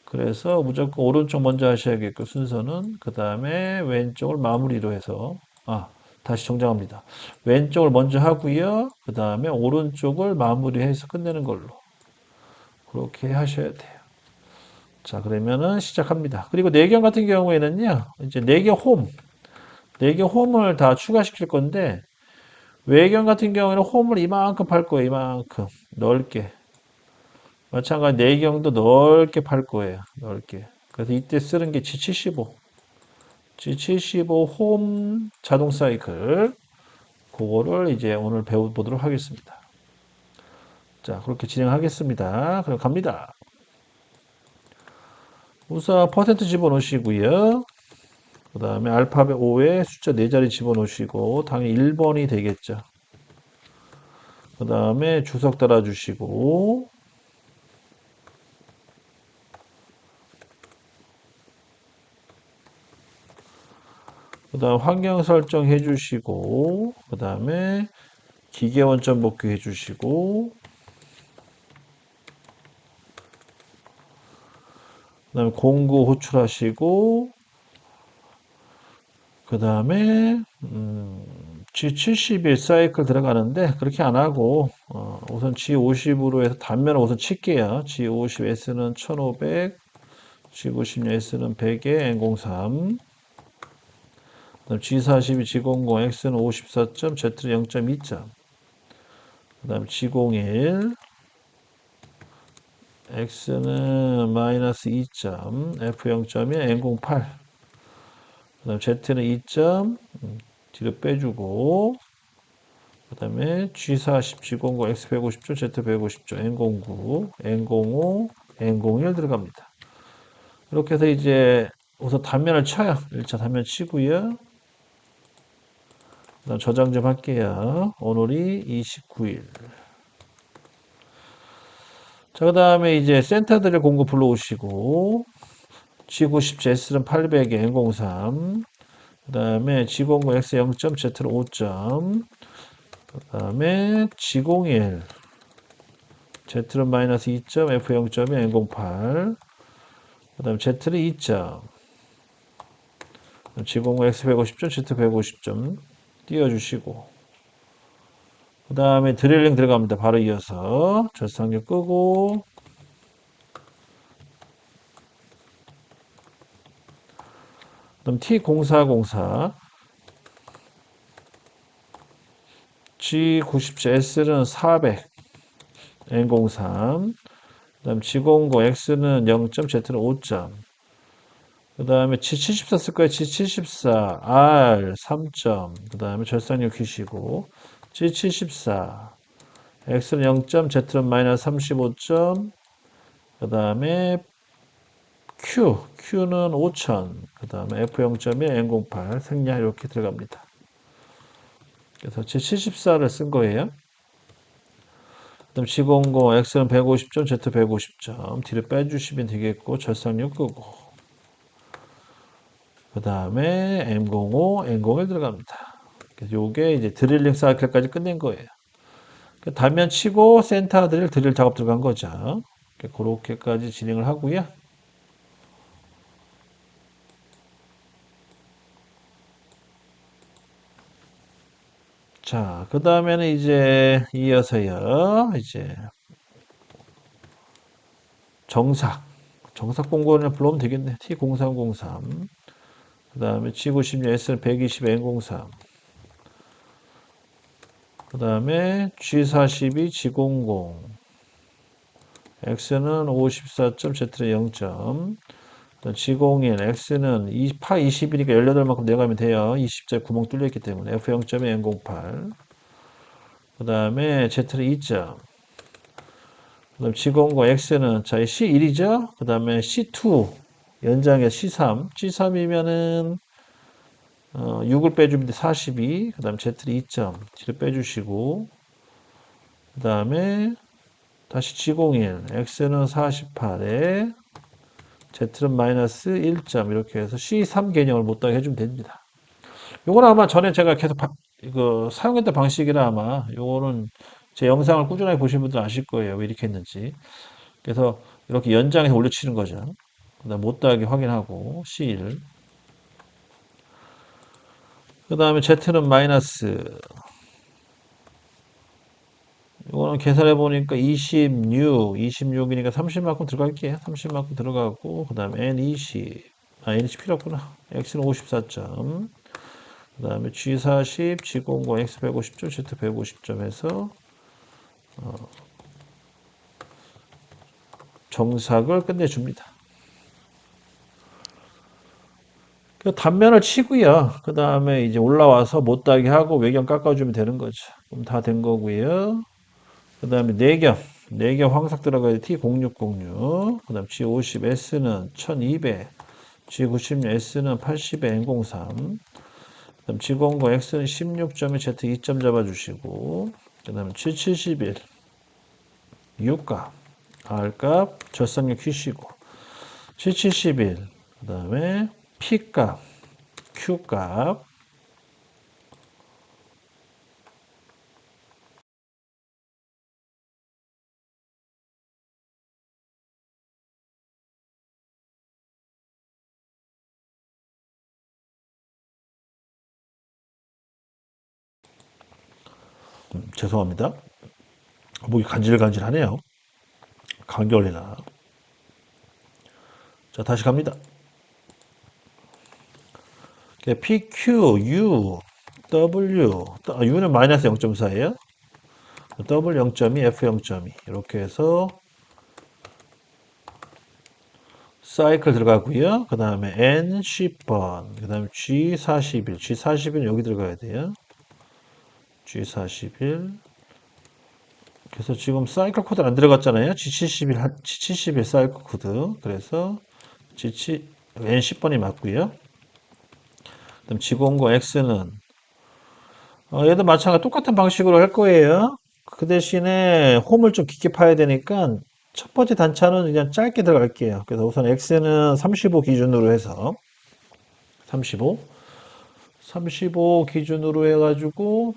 그래서 무조건 오른쪽 먼저 하셔야겠고 순서는 그 다음에 왼쪽을 마무리로 해서 다시 정정합니다. 왼쪽을 먼저 하고요. 그 다음에 오른쪽을 마무리해서 끝내는 걸로 그렇게 하셔야 돼요. 자, 그러면은 시작합니다. 그리고 내경 같은 경우에는요. 이제 내경 홈을 다 추가시킬 건데 외경 같은 경우에는 홈을 이만큼 팔 거예요. 이만큼 넓게. 마찬가지 내경도 넓게 팔 거예요. 넓게. 그래서 이때 쓰는 게 G75. G75 홈 자동 사이클. 그거를 이제 오늘 배워보도록 하겠습니다. 자, 그렇게 진행하겠습니다. 그럼 갑니다. 우선 퍼센트 집어넣으시고요. 그 다음에 알파벳 5에 숫자 4자리 집어넣으시고 당연히 1번이 되겠죠. 그 다음에 주석 달아주시고 그 다음 환경 설정 해주시고, 그 다음에 기계 원점 복귀 해주시고, 그 다음에 공구 호출하시고, 그 다음에 G71 사이클 들어가는데 그렇게 안 하고 우선 G50으로 해서 단면을 우선 칠게요. G50S는 1500, G96S는 100에 N03, 그다음 G42, G00, X는 54점, Z는 0.2점, 그다음 G01, X는 마이너스 2점, F 0.1, N08, 그다음 Z는 2점, 뒤로 빼주고, 그 다음에 G40, G00, X150조, Z150조, N09, N05, N01 들어갑니다. 이렇게 해서 이제 우선 단면을 쳐요. 1차 단면 치고요. 그다음 저장 좀 할게요. 오늘이 29일. 자, 그 다음에 이제 센터들의 공구 불러오시고, G90, S는 800에 N03, 그 다음에 G00, X 0점, Z는 5점, 그 다음에 G01, Z는 마이너스 2점, F 0점이 N08, 그 다음에 Z는 2점, G00, X 150점, Z 150점 띄워주시고, 그 다음에 드릴링 들어갑니다. 바로 이어서 절상력 끄고, 그 다음 T0404, G97S는 400, N03, 그 다음 G09X는 0점, Z는 5점, 그 다음에 G74 쓸 거예요. G74, R 3점, 그 다음에 절상력 키시고, G74, X는 0점, Z는 마이너스 35점, 그 다음에 Q는 5000, 그 다음에 F 0.1, N08, 생략 이렇게 들어갑니다. 그래서 G74를 쓴 거예요. 그 다음 G00, X는 150점, Z 150점, 뒤로 빼주시면 되겠고, 절상력 끄고, 그 다음에 M05, N01 들어갑니다. 그래서 요게 이제 드릴링 사이클까지 끝낸 거예요. 단면 치고 센터 드릴 작업 들어간 거죠. 그렇게까지 진행을 하고요. 자, 그 다음에는 이제 이어서요. 이제 정삭 공고를 불러오면 되겠네. T0303. 그 다음에 G96, S는 120, N03. 그 다음에 G42, G00. X는 54점, Z는 0점. G01, X는 파 20이니까 18만큼 내가면 돼요. 20자 구멍 뚫려있기 때문에. F 0점에 N08. 그 다음에 Z는 2점. 그 다음 G00, X는 자, C1이죠. 그 다음에 C2, 연장에 C3. C3이면은 6을 빼주면 42. 그 다음 Z는 2점. 뒤로 빼주시고. 그 다음에 다시 G01, X는 48에 Z는 마이너스 1점 이렇게 해서 C3 개념을 못하게 해주면 됩니다. 요거는 아마 전에 제가 계속 이거 사용했던 방식이라 아마 요거는 제 영상을 꾸준하게 보신 분들 아실 거예요. 왜 이렇게 했는지. 그래서 이렇게 연장해서 올려치는 거죠. 그다음 못하게 확인하고 C1. 그 다음에 Z는 마이너스. 이거는 계산해 보니까 26이니까 30만큼 들어갈게요. 30만큼 들어가고 그 다음에 N20. N20 필요 없구나. X는 54점. 그 다음에 G40, G00, X 150점, Z 150점 해서 정삭을 끝내줍니다. 그 단면을 치고요. 그 다음에 이제 올라와서 못다게 하고 외경 깎아주면 되는 거죠. 그럼 다 된 거고요. 그 다음에 내경 황삭 들어가야 돼. T0606. 그 다음 G50, S는 1200, G96, S는 80에 N03. 그 다음 G00, X는 16점에 Z 2점 잡아주시고, 그 다음에 G71, U값, R값, 절상력 키시고, G71, 그 다음에 P값, Q 값. 죄송합니다. 목이 간질간질하네요. 감기 걸리나. 자, 다시 갑니다. PQ, U, W, U는 마이너스 0.4예요. W 0.2, F 0.2 이렇게 해서 사이클 들어가고요. 그 다음에 N 10번, 그 다음에 G 41, G 41 여기 들어가야 돼요. G 41. 그래서 지금 사이클 코드 안 들어갔잖아요. G71 사이클 코드. 그래서 N 10번이 맞고요. 그다음 G00 X는 얘도 마찬가지 똑같은 방식으로 할 거예요. 그 대신에 홈을 좀 깊게 파야 되니까 첫 번째 단차는 그냥 짧게 들어갈게요. 그래서 우선 X는 35 기준으로 해서 35 기준으로 해가지고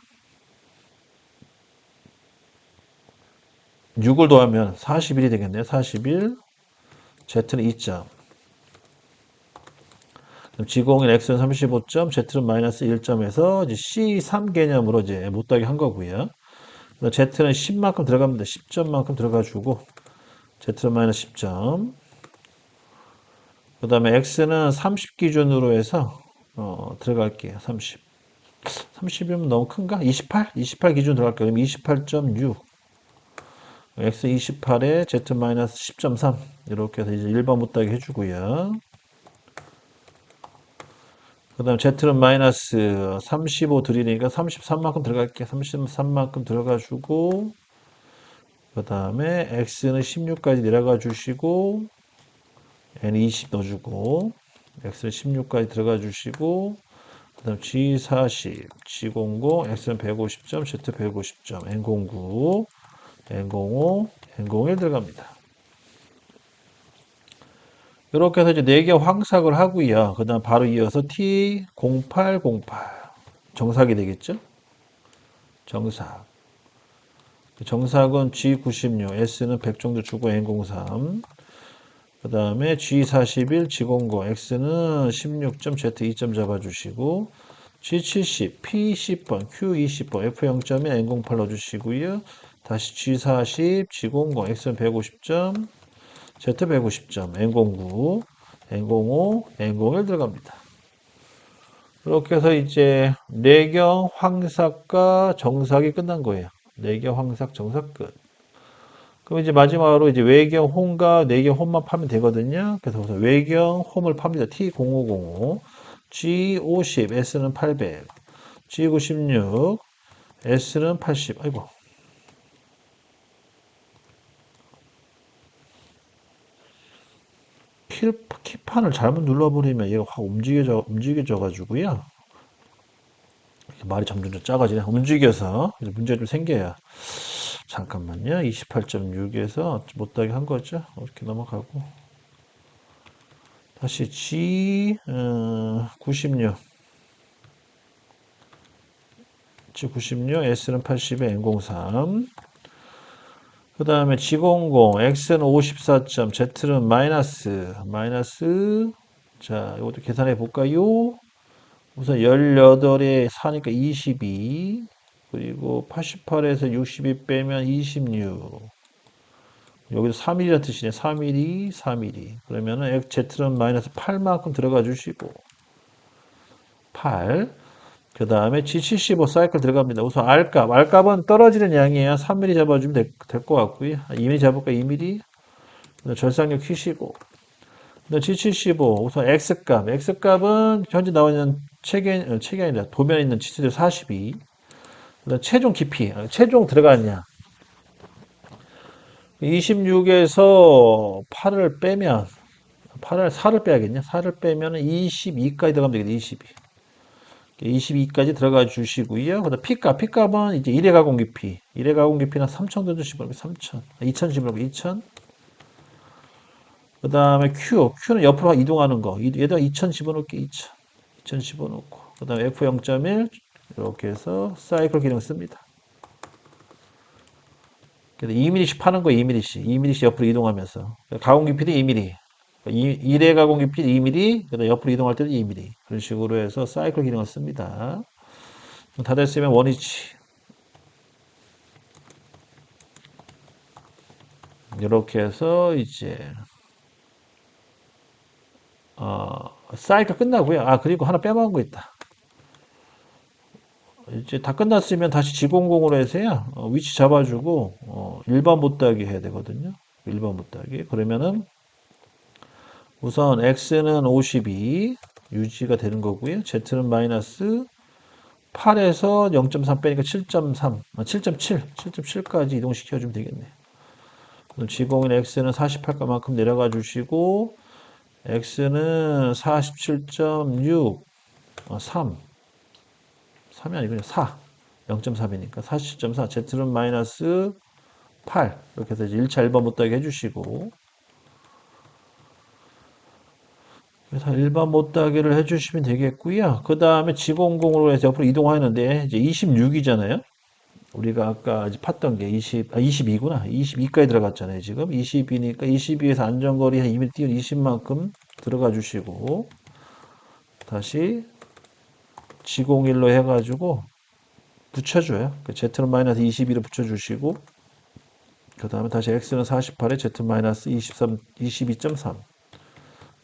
6을 더하면 41이 되겠네요. 41, Z는 2점. G01 X는 35점, Z는 마이너스 1점에서 C3 개념으로 이제 못하게 한 거고요. Z는 10만큼 들어갑니다. 10점만큼 들어가주고 Z는 마이너스 10점. 그 다음에 X는 30 기준으로 해서 들어갈게요. 30. 30이면 너무 큰가? 28? 28 기준 들어갈게요. 그럼 28.6. X 28에 Z 마이너스 10.3 이렇게 해서 이제 1번 못하게 해주고요. 그 다음 Z는 마이너스 35 드리니까 33만큼 들어갈게요. 33만큼 들어가주고 그 다음에 X는 16까지 내려가 주시고 N 20 넣어주고 X는 16까지 들어가 주시고 그 다음 G40, G00, X는 150점, Z 150점, N09, N05, N01 들어갑니다. 이렇게 해서 이제 4개 황삭을 하고요. 그 다음 바로 이어서 T0808 정삭이 되겠죠? 정삭. 정삭은 G96, S는 100 정도 주고 N03. 그 다음에 G41, G09, X는 16점, Z 2점 잡아주시고 G70, P10번, Q20번, F0점에 N08 넣어주시고요. 다시 G40, G00, X는 150점, Z 150점, N09, N05, N01 들어갑니다. 이렇게 해서 이제 내경, 황삭과 정삭이 끝난 거예요. 내경, 황삭, 정삭 끝. 그럼 이제 마지막으로 이제 외경 홈과 내경 홈만 파면 되거든요. 그래서 우선 외경 홈을 팝니다. T0505, G50, S는 800, G96, S는 80. 아이고. 키판을 잘못 눌러버리면 얘가 확 움직여져 가지고요. 말이 점점 작아지네. 움직여서 문제가 좀 생겨요. 잠깐만요. 28.6에서 못하게 한 거죠. 이렇게 넘어가고. 다시 G96. G96, S는 80에 N03. 그 다음에 G00, X는 54점, Z는 마이너스. 자, 이것도 계산해 볼까요? 우선 18에 4니까 22. 그리고 88에서 62 빼면 26. 여기도 3mm라는 뜻이네. 3mm, 3mm. 그러면은 Z는 마이너스 8만큼 들어가 주시고 8. 그 다음에 G75 사이클 들어갑니다. 우선 R값은 떨어지는 양이에요. 3mm 잡아주면 될 것 같고요. 2mm 잡을까? 2mm. 절상력 키시고. G75 우선 X값은 현재 나와 있는 책이 아니라 도면에 있는 지수대 42. 그다음 최종 깊이, 최종 들어가느냐. 26에서 8을 빼면 4를 빼야겠냐? 4를 빼면 22까지 들어가면 되겠네. 22. 22까지 들어가 주시고요. 그다음 P값은 이제 1회 가공 깊이. 1회 가공 깊이는 3,000 던져주시면 3,000. 2,000 집어넣고 2,000. 그다음에 Q는 옆으로 이동하는 거. 얘도 2,000 집어넣을게 2,000. 2000 집어넣고 그 다음에 F0.1 이렇게 해서 사이클 기능 씁니다. 2mm씩 파는 거예요. 2mm씩. 2mm씩 옆으로 이동하면서. 가공 깊이도 2mm. 1의 가공 깊이 2mm, 그다음 옆으로 이동할 때도 2mm. 그런 식으로 해서 사이클 기능을 씁니다. 다 됐으면 원위치. 이렇게 해서 이제 사이클 끝나고요. 그리고 하나 빼먹은 거 있다. 이제 다 끝났으면 다시 지공공으로 해서요. 위치 잡아주고 일반 못따기 해야 되거든요. 일반 못따기. 그러면은 우선 x는 52 유지가 되는 거고요. z는 마이너스 8에서 0.3 빼니까 7.3, 7.7, 7.7까지 이동시켜주면 되겠네. 그럼 지공인 x는 48가만큼 내려가 주시고 x는 47.6, 3, 3이 아니고 4, 0.3이니까 47.4, z는 마이너스 8 이렇게 해서 1차 1번 못하게 해주시고 그래서 일반 못따기를 해주시면 되겠고요. 그 다음에 지공공으로 해서 옆으로 이동하는데 이제 26이잖아요. 우리가 아까 팠던 게 22구나. 22까지 들어갔잖아요. 지금 22니까 22에서 안전거리 한 2m 띄운 20만큼 들어가 주시고 다시 지공일로 해가지고 붙여줘요. 그 Z는 마이너스 22로 붙여주시고 그 다음에 다시 X는 48에 Z 마이너스 23, 22.3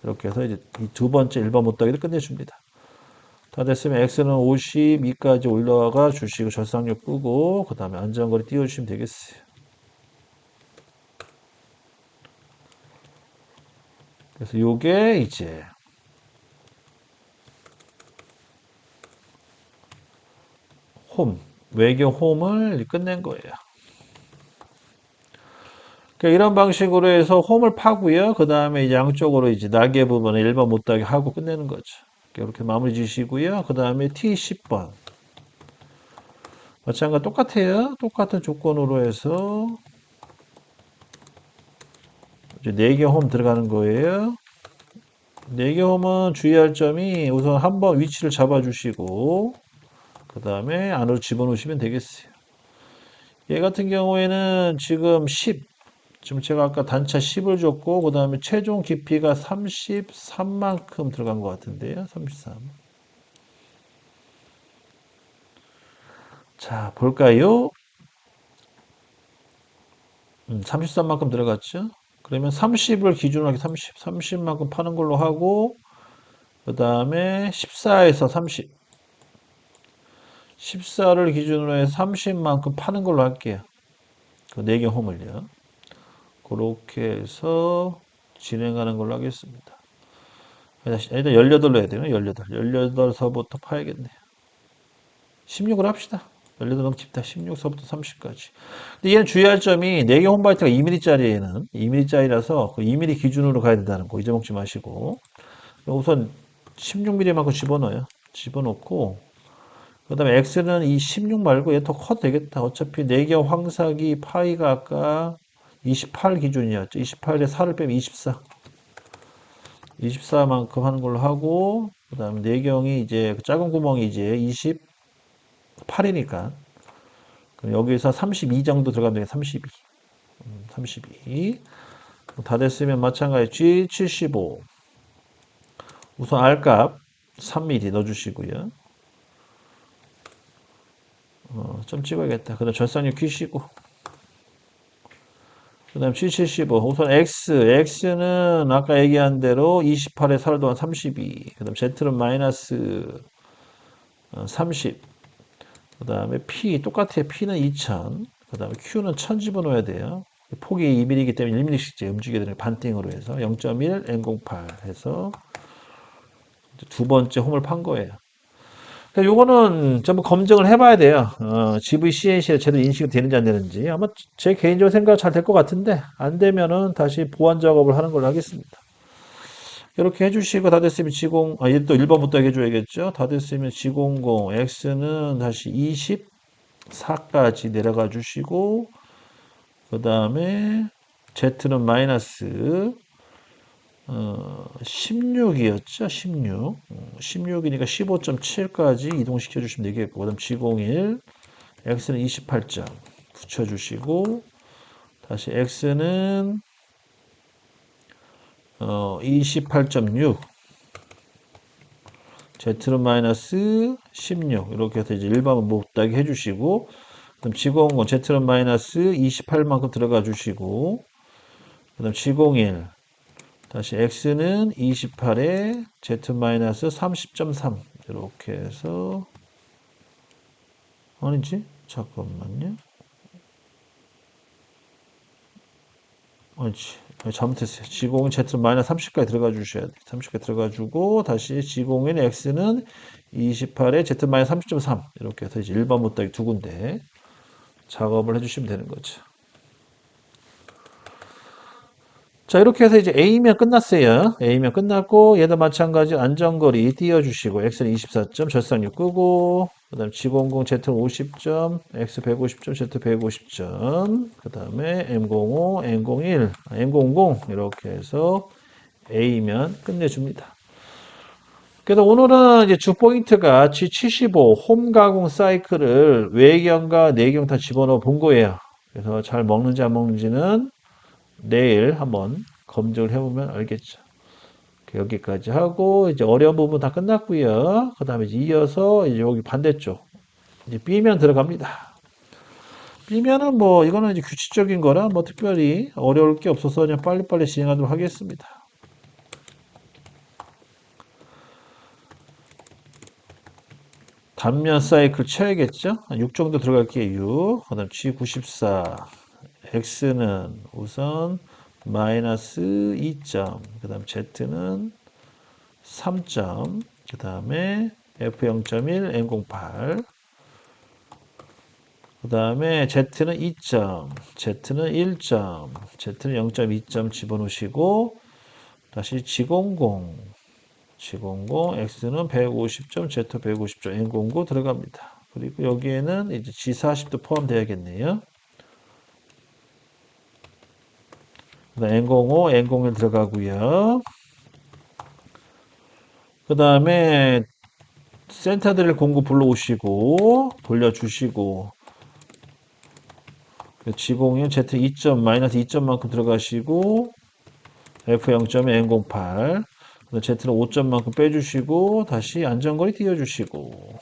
이렇게 해서 이제 이 두 번째 1번 못따기를 끝내줍니다. 다 됐으면 X는 52까지 올라가 주시고 절상력 끄고 그 다음에 안전거리 띄워주시면 되겠어요. 그래서 요게 이제 홈, 외교 홈을 끝낸 거예요. 그러니까 이런 방식으로 해서 홈을 파고요. 그 다음에 이제 양쪽으로 이제 날개 부분을 1번 못하게 하고 끝내는 거죠. 이렇게 마무리 지시고요. 그 다음에 T10번. 마찬가지 똑같아요. 똑같은 조건으로 해서 이제 4개 홈 들어가는 거예요. 4개 홈은 주의할 점이 우선 한번 위치를 잡아주시고 그 다음에 안으로 집어넣으시면 되겠어요. 얘 같은 경우에는 지금 10, 지금 제가 아까 단차 10을 줬고 그 다음에 최종 깊이가 33만큼 들어간 것 같은데요. 33. 자, 볼까요? 33만큼 들어갔죠? 그러면 30을 기준으로 하게 30만큼 파는 걸로 하고 그 다음에 14에서 30, 14를 기준으로 해서 30만큼 파는 걸로 할게요. 그 4개 홈을요. 그렇게 해서 진행하는 걸로 하겠습니다. 일단 18로 해야 되나? 18. 18서부터 파야겠네. 16을 합시다. 18 너무 깊다. 16서부터 30까지. 근데 얘는 주의할 점이 4개 홈바이트가 2mm짜리 얘는 2mm짜리라서 그 2mm 기준으로 가야 된다는 거 잊어먹지 마시고 우선 16mm만큼 집어넣어요. 집어넣고 그 다음에 X는 이 16 말고 얘 더 커도 되겠다. 어차피 4개 황사기 파이가 아까 28 기준이었죠. 28에 4를 빼면 24. 24만큼 하는 걸로 하고 그 다음에 내경이 이제 그 작은 구멍이 이제 28이니까 그럼 여기서 32 정도 들어가면 되겠다. 32. 32. 다 됐으면 마찬가지 G75 우선 R값 3mm 넣어주시고요. 좀 찍어야겠다. 그 다음 절상력 키시고 그 다음 G75 우선 X는 아까 얘기한 대로 28에 4를 더한 32. 그 다음 Z는 마이너스 30. 그 다음에 P 똑같아요. P는 2000. 그 다음에 Q는 1000 집어넣어야 돼요. 폭이 2mm이기 때문에 1mm씩 움직여야 되는 반띵으로 해서 0.1 N08 해서 두 번째 홈을 판 거예요. 요거는 전부 검증을 해봐야 돼요. GVCNC에 제대로 인식이 되는지 안 되는지. 아마 제 개인적으로 생각은 잘 될 것 같은데, 안 되면은 다시 보완 작업을 하는 걸로 하겠습니다. 이렇게 해주시고, 다 됐으면 얘 또 1번부터 해줘야겠죠? 다 됐으면 G00, X는 다시 24까지 내려가 주시고, 그 다음에 Z는 마이너스 16이었죠? 16. 16이니까 15.7까지 이동시켜 주시면 되겠고, 그 다음 G01, X는 28점 붙여주시고, 다시 X는 28.6, Z는 마이너스 16, 이렇게 해서 이제 일반은 못하게 해주시고, 그다음 G01, Z는 마이너스 28만큼 들어가 주시고, 그 다음 G01, 다시 X는 28에 Z 마이너스 30.3, 이렇게 해서, 아니지? 잠깐만요. 아니지. 잘못했어요. G01 Z 마이너스 30까지 들어가 주셔야 돼요. 30까지 들어가 주고, 다시 G01 X는 28에 Z 마이너스 30.3, 이렇게 해서 이제 일반 못하기 두 군데 작업을 해주시면 되는 거죠. 자, 이렇게 해서 이제 A면 끝났어요. A면 끝났고, 얘도 마찬가지 안전거리 띄워주시고, X는 24점, 절상력 끄고, 그 다음 G00, Z는 50점, X 150점, Z 150점, 그 다음에 M05, N01, M00, 이렇게 해서 A면 끝내줍니다. 그래서 오늘은 이제 주 포인트가 G75 홈 가공 사이클을 외경과 내경 다 집어넣어 본 거예요. 그래서 잘 먹는지 안 먹는지는 내일 한번 검증을 해보면 알겠죠. 여기까지 하고 이제 어려운 부분 다 끝났고요. 그 다음에 이어서 이제 여기 반대쪽 이제 B면 들어갑니다. B면은 뭐 이거는 이제 규칙적인 거라 뭐 특별히 어려울 게 없어서 그냥 빨리빨리 진행하도록 하겠습니다. 단면 사이클 쳐야겠죠? 한 6 정도 들어갈게요. 6. 그 다음 G94. X는 우선 마이너스 2점. 그 다음 Z는 3점. 그 다음에 F0.1, N08. 그 다음에 Z는 2점. Z는 1점. Z는 0.2점 집어넣으시고, 다시 G00. G00, X는 150점, Z 150점, N09 들어갑니다. 그리고 여기에는 이제 G40도 포함되어야겠네요. 그다음 N05, N01 들어가고요. 그 다음에 센터드릴 공구 불러오시고 돌려주시고 G01, Z 2점, 마이너스 2점만큼 들어가시고 F0.에 N08 Z는 5점만큼 빼주시고 다시 안전거리 띄워주시고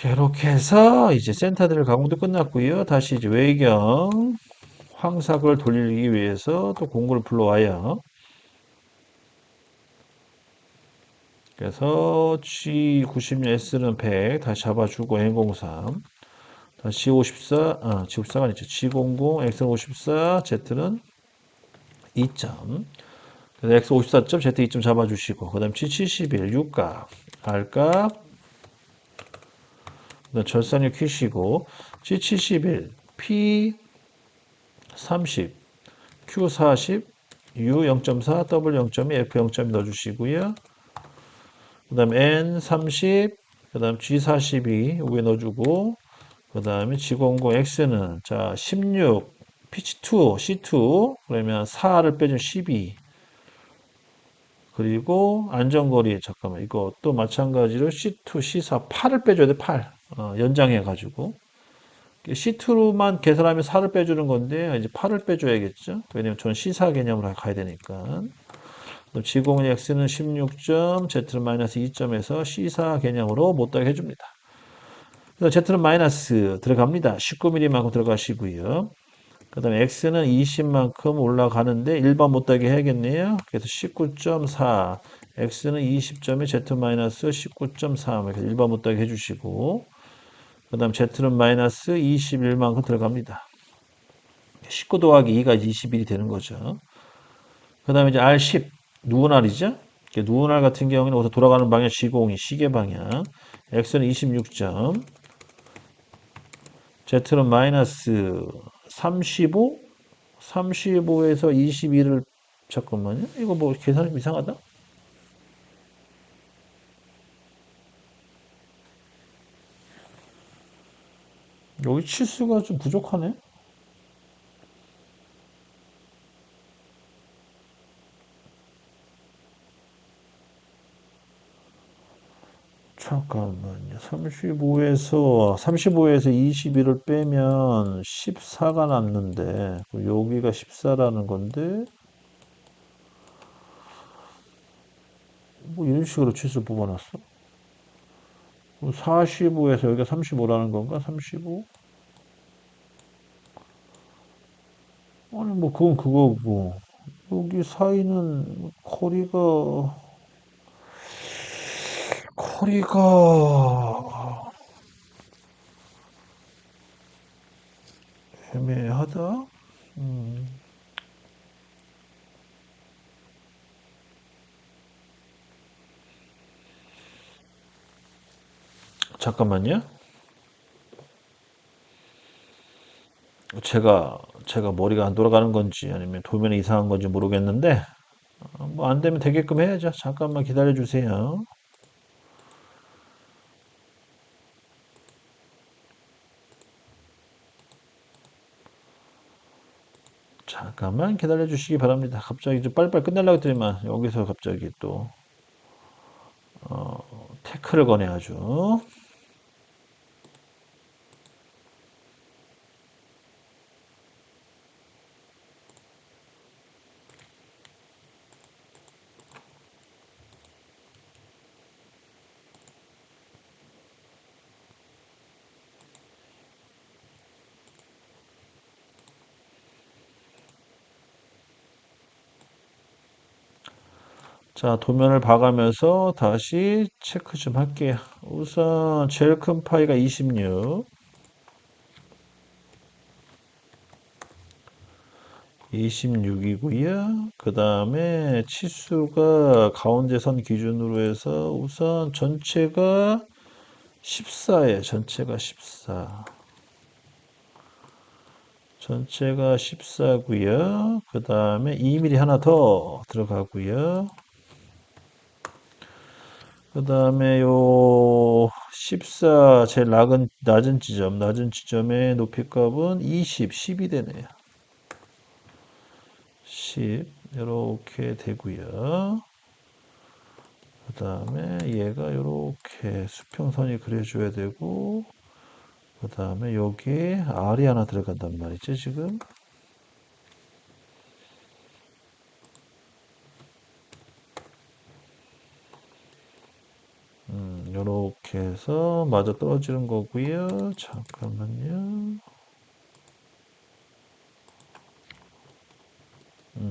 이렇게 해서 이제 센터들 가공도 끝났고요. 다시 이제 외경 황삭을 돌리기 위해서 또 공구를 불러와요. 그래서 G96S는 100 다시 잡아주고 N03 다시 G54 G54가 아니죠. G00 X는 54 Z는 2점 그래서 X 54점 Z 2점 잡아주시고 그 다음 G71 6값 R값 절산력 키시고 G71 P 30 Q 40 U 0.4 W 0.2 F 0.2 넣어주시고요. 그 다음 N 30 그 다음 G 42 위에 넣어주고 그 다음에 G00 X는 자 16 P2 C2 그러면 4를 빼주면 12 그리고 안전거리 잠깐만 이거 또 마찬가지로 C2 C4 8을 빼줘야 돼 8 연장해 가지고 C2로만 계산하면 4를 빼주는 건데 이제 8을 빼줘야겠죠. 왜냐면 저는 C4 개념으로 가야 되니까. G01 X는 16점, Z는 마이너스 2점에서 C4 개념으로 못하게 해줍니다. 그래서 Z는 마이너스 들어갑니다. 19mm만큼 들어가시고요. 그 다음에 X는 20만큼 올라가는데 일반 못하게 해야겠네요. 그래서 19.4, X는 20점에 Z 마이너스 19.3 이렇게 일반 못하게 해주시고 그 다음 Z는 마이너스 21만큼 들어갑니다. 19 더하기 2가 21이 되는 거죠. 그 다음에 이제 R10 누운 R이죠. 누운 R 같은 경우는 여기서 돌아가는 방향 G02 시계 방향 X는 26점 Z는 마이너스 35 35에서 22를 잠깐만요. 이거 뭐 계산이 좀 이상하다. 여기 치수가 좀 부족하네. 잠깐만요. 35에서 21을 빼면 14가 남는데, 여기가 14라는 건데, 뭐 이런 식으로 치수 뽑아놨어? 45에서 여기가 35라는 건가? 35? 아니, 뭐, 그건 그거고. 여기 사이는 커리가 애매하다? 음, 잠깐만요. 제가 머리가 안 돌아가는 건지 아니면 도면이 이상한 건지 모르겠는데, 뭐 안 되면 되게끔 해야죠. 잠깐만 기다려 주세요. 잠깐만 기다려 주시기 바랍니다. 갑자기 좀 빨리빨리 끝내려고 했더니만 여기서 갑자기 또 태클을 거네 아주. 자, 도면을 봐가면서 다시 체크 좀 할게요. 우선 제일 큰 파이가 26, 26이고요. 그 다음에 치수가 가운데 선 기준으로 해서 우선 전체가 14예요. 전체가 14. 전체가 14고요. 그 다음에 2mm 하나 더 들어가고요. 그 다음에 요 14 제일 낮은 지점의 높이값은 20, 10이 되네요. 10 이렇게 되고요. 그 다음에 얘가 이렇게 수평선이 그려줘야 되고, 그 다음에 여기에 R이 하나 들어간단 말이죠, 지금. 이렇게 해서 맞아 떨어지는 거고요. 잠깐만요.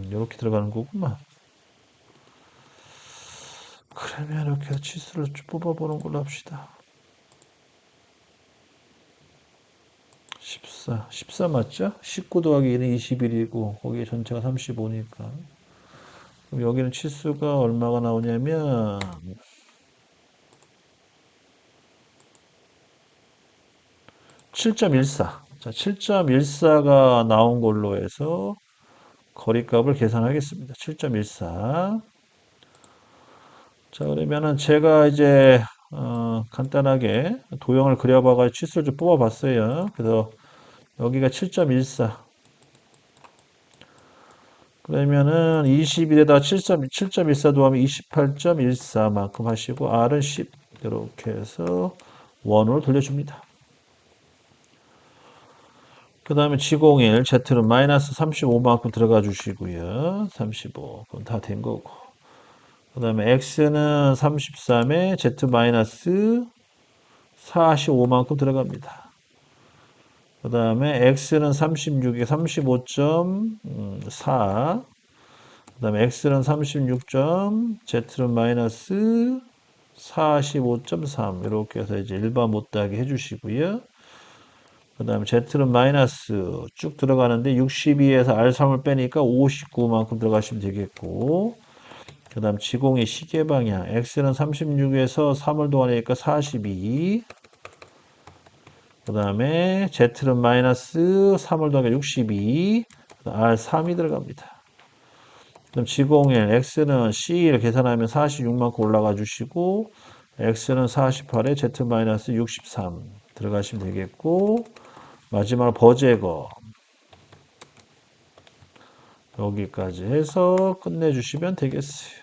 이렇게 들어가는 거구만. 그러면 이렇게 해서 치수를 쭉 뽑아보는 걸로 합시다. 14 맞죠? 19 더하기 1은 21이고 거기에 전체가 35니까. 그럼 여기는 치수가 얼마가 나오냐면 7.14. 자, 7.14가 나온 걸로 해서 거리값을 계산하겠습니다. 7.14. 자, 그러면은 제가 이제 간단하게 도형을 그려봐가 치수를 좀 뽑아봤어요. 그래서 여기가 7.14. 그러면은 21에다 7.14 더하면 28.14만큼 하시고 R은 10 이렇게 해서 원으로 돌려줍니다. 그 다음에 G01 Z는 마이너스 35만큼 들어가 주시고요. 35 그건 다 된 거고. 그 다음에 X는 33에 Z 마이너스 45만큼 들어갑니다. 그 다음에 X는 36에 35.4. 그 다음에 X는 36점, Z는 마이너스 45.3. 이렇게 해서 이제 일반 못하게 해주시고요. 그 다음에 Z는 마이너스 쭉 들어가는데 62에서 R3을 빼니까 59만큼 들어가시면 되겠고. 그 다음 지공의 시계 방향. X는 36에서 3을 더하니까 42. 그 다음에 Z는 마이너스 3을 더하니까 62. R3이 들어갑니다. 그럼 지공일 x는 C를 계산하면 46만큼 올라가 주시고 x는 48에 z-63 들어가시면 되겠고 마지막으로 버제거 여기까지 해서 끝내주시면 되겠어요.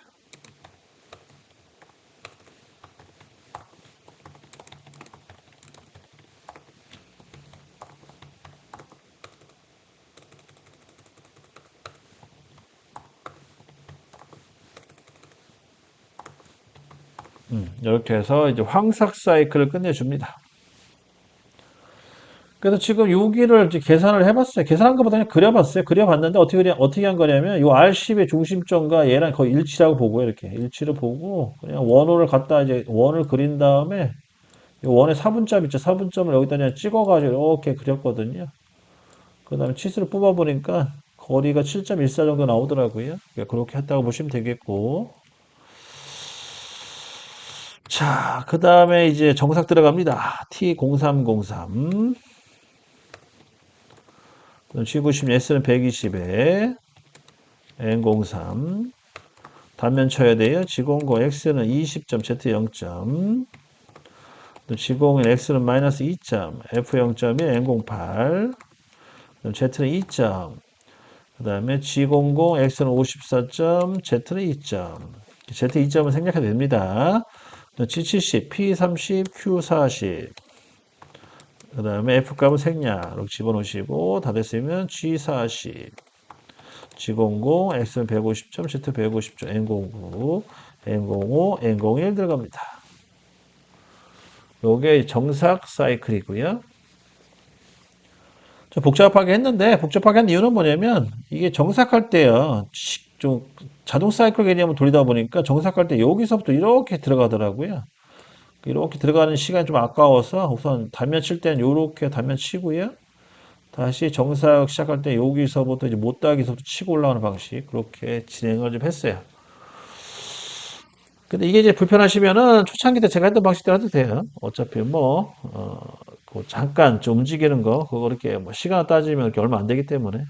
이렇게 해서 이제 황삭 사이클을 끝내줍니다. 그래서 지금 여기를 이제 계산을 해봤어요. 계산한 것보다 그냥 그려봤어요. 그려봤는데 어떻게 한 거냐면 요 R10의 중심점과 얘랑 거의 일치라고 보고요. 이렇게 일치를 보고 그냥 원호를 갖다 이제 원을 그린 다음에 이 원의 사분점 있죠. 사분점을 여기다 그냥 찍어가지고 이렇게 그렸거든요. 그 다음에 치수를 뽑아보니까 거리가 7.14 정도 나오더라고요. 그러니까 그렇게 했다고 보시면 되겠고. 자, 그 다음에 이제 정삭 들어갑니다. T0303. G90 S는 120에 N03. 단면 쳐야 돼요. G00 X는 20점, Z 0점. G01 X는 마이너스 2점, F 0점이 N08. Z는 2점. 그 다음에 G00 X는 54점, Z는 2점. Z 2점은 생략해도 됩니다. G70, P30, Q40. 그 다음에 F값은 생략. 이렇게 집어넣으시고, 다 됐으면 G40. G00, X는 150점, Z 150점, N09, N05, N01 들어갑니다. 요게 정삭 사이클이고요. 좀 복잡하게 했는데, 복잡하게 한 이유는 뭐냐면, 이게 정삭할 때요, 좀 자동 사이클 개념을 돌리다 보니까 정삭할 때 여기서부터 이렇게 들어가더라고요. 이렇게 들어가는 시간이 좀 아까워서 우선 단면 칠 때는 이렇게 단면 치고요. 다시 정삭 시작할 때 여기서부터 이제 못따기서부터 치고 올라오는 방식 그렇게 진행을 좀 했어요. 근데 이게 이제 불편하시면은 초창기 때 제가 했던 방식대로 해도 돼요. 어차피 뭐 그 잠깐 좀 움직이는 거 그거 이렇게 뭐 시간 따지면 이렇게 얼마 안 되기 때문에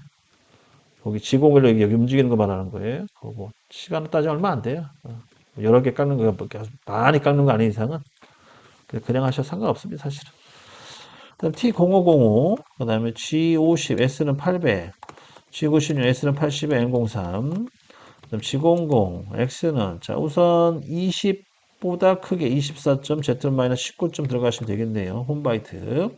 거기 지공을 여기 움직이는 거 말하는 거예요. 그거 뭐 시간 따지면 얼마 안 돼요. 여러 개 깎는 거 많이 깎는 거 아닌 이상은 그냥 하셔도 상관없습니다, 사실은. 그다음 T0505, 그다음에 G50, S는 800, G96, S는 80에 N03, 그다음 G00, X는 자 우선 20보다 크게 24점, Z-19점 들어가시면 되겠네요. 홈바이트.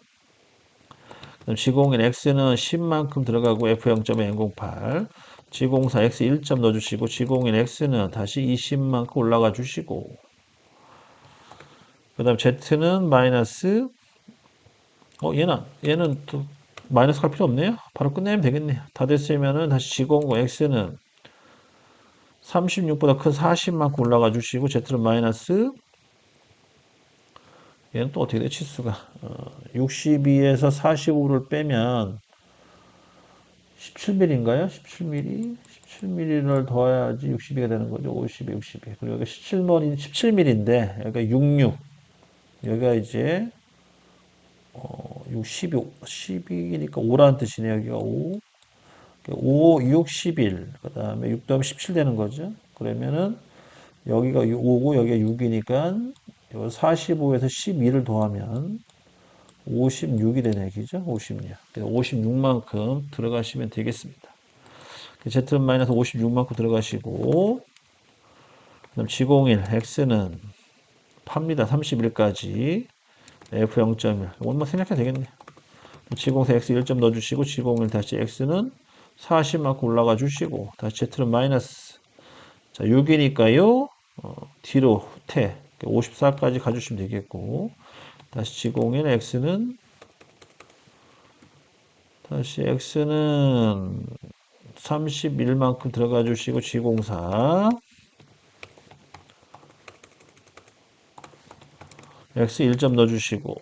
그다음 G01, X는 10만큼 들어가고 F0점에 N08, G04, X 1점 넣어주시고 G01, X는 다시 20만큼 올라가 주시고 그 다음 Z는 마이너스 얘는 또 마이너스 갈 필요 없네요. 바로 끝내면 되겠네요. 다 됐으면은 다시 G00 X는 36보다 큰 40만큼 올라가 주시고 Z는 마이너스 얘는 또 어떻게 돼 치수가 62에서 45를 빼면 17mm인가요? 17mm? 17mm를 더해야지 62가 되는 거죠. 52, 62. 그리고 여기가 17mm인데 여기가 66. 여기가 이제 6, 12, 12니까 5라는 뜻이네요. 여기가 5. 5, 6, 11. 그 다음에 6 더하면 17 되는 거죠. 그러면은 여기가 5고 여기가 6이니까 45에서 12를 더하면 56이 되는 얘기죠. 56. 56만큼 들어가시면 되겠습니다. Z는 마이너스 56만큼 들어가시고 그다음 G01 X는 팝니다. 31까지 F 0.1. 이건 생략해도 되겠네. G04 X 1점 넣어주시고 G01 다시 X는 40만큼 올라가 주시고 다시 Z는 마이너스 자 6이니까요 뒤로 후퇴 54까지 가주시면 되겠고 다시 G01 X는 다시 X는 31만큼 들어가 주시고 G04 X 1점 넣어주시고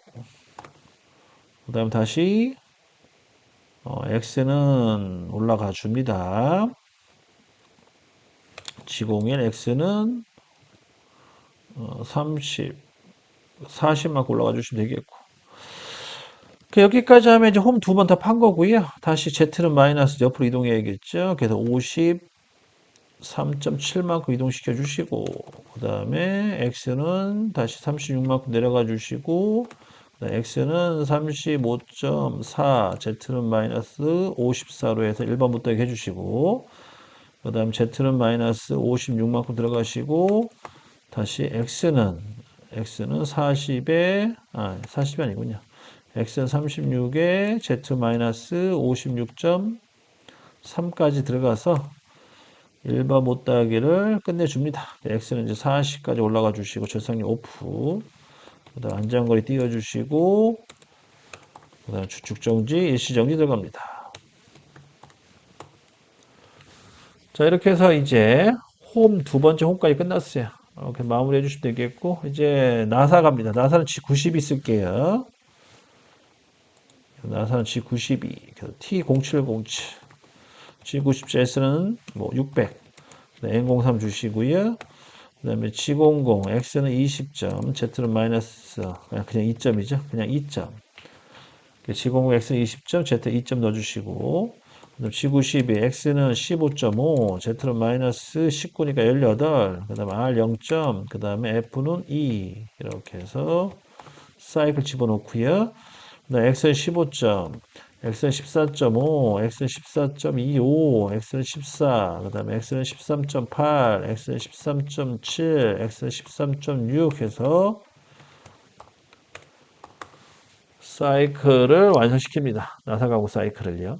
그 다음 다시 X는 올라가 줍니다. G01 X는 30, 40만큼 올라가 주시면 되겠고. 여기까지 하면 이제 홈 두 번 다 판 거고요. 다시 Z는 마이너스 옆으로 이동해야겠죠. 그래서 53.7만큼 이동시켜 주시고, 그 다음에 X는 다시 36만큼 내려가 주시고, x는 35.4, z는 마이너스 54로 해서 1번 부터 해주시고, 그 다음 z는 마이너스 56만큼 들어가시고, 다시 x는 40에, 40이 아니군요. x는 36에 z 마이너스 56.3까지 들어가서 1번 못 더하기를 끝내줍니다. x는 이제 40까지 올라가 주시고, 절상리 오프. 그 다음 안전거리 띄워주시고, 그 다음 주축정지, 일시정지 들어갑니다. 자, 이렇게 해서 이제 홈 두 번째 홈까지 끝났어요. 이렇게 마무리 해주시면 되겠고, 이제 나사 갑니다. 나사는 G92 쓸게요. 나사는 G92, T0707, G97S는 뭐 600, N03 주시고요. 그 다음에 G00, X는 20점, Z는 마이너스, 그냥 2점이죠. 그냥 2점. G00, X는 20점, Z 2점 넣어주시고, 그다음 G92, X는 15.5, Z는 마이너스 19니까 18, 그 다음에 R 0점, 그 다음에 F는 2, 이렇게 해서 사이클 집어넣고요. 그 다음에 X는 15점, X는 14.5, X는 14.25, X는 14, 그 다음에 X는 13.8, X는 13.7, X는 13.6 해서 사이클을 완성시킵니다. 나사 가구 사이클을요.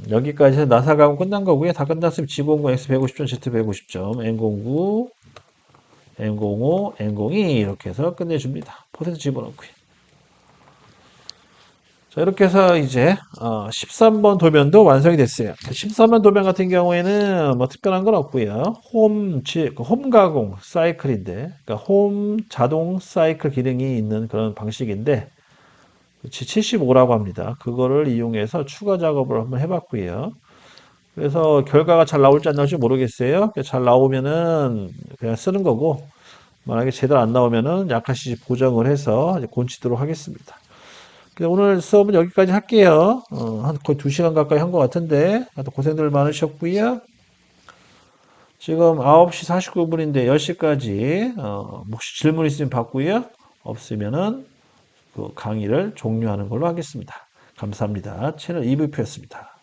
여기까지 해서 나사 가구 끝난 거고요. 다 끝났으면 G09, X 150점, Z 150점, N09, N05, N02 이렇게 해서 끝내줍니다. 퍼센트 집어넣고요. 자, 이렇게 해서 이제 13번 도면도 완성이 됐어요. 13번 도면 같은 경우에는 뭐 특별한 건 없고요. 홈 가공 사이클인데, 그러니까 홈 자동 사이클 기능이 있는 그런 방식인데, G75라고 합니다. 그거를 이용해서 추가 작업을 한번 해봤고요. 그래서 결과가 잘 나올지 안 나올지 모르겠어요. 잘 나오면은 그냥 쓰는 거고, 만약에 제대로 안 나오면은 약간씩 보정을 해서 이제 고치도록 하겠습니다. 오늘 수업은 여기까지 할게요. 한 거의 2시간 가까이 한 것 같은데, 다들 고생들 많으셨고요. 지금 9시 49분인데 10시까지, 혹시 질문 있으면 받고요. 없으면은 그 강의를 종료하는 걸로 하겠습니다. 감사합니다. 채널 EVP였습니다.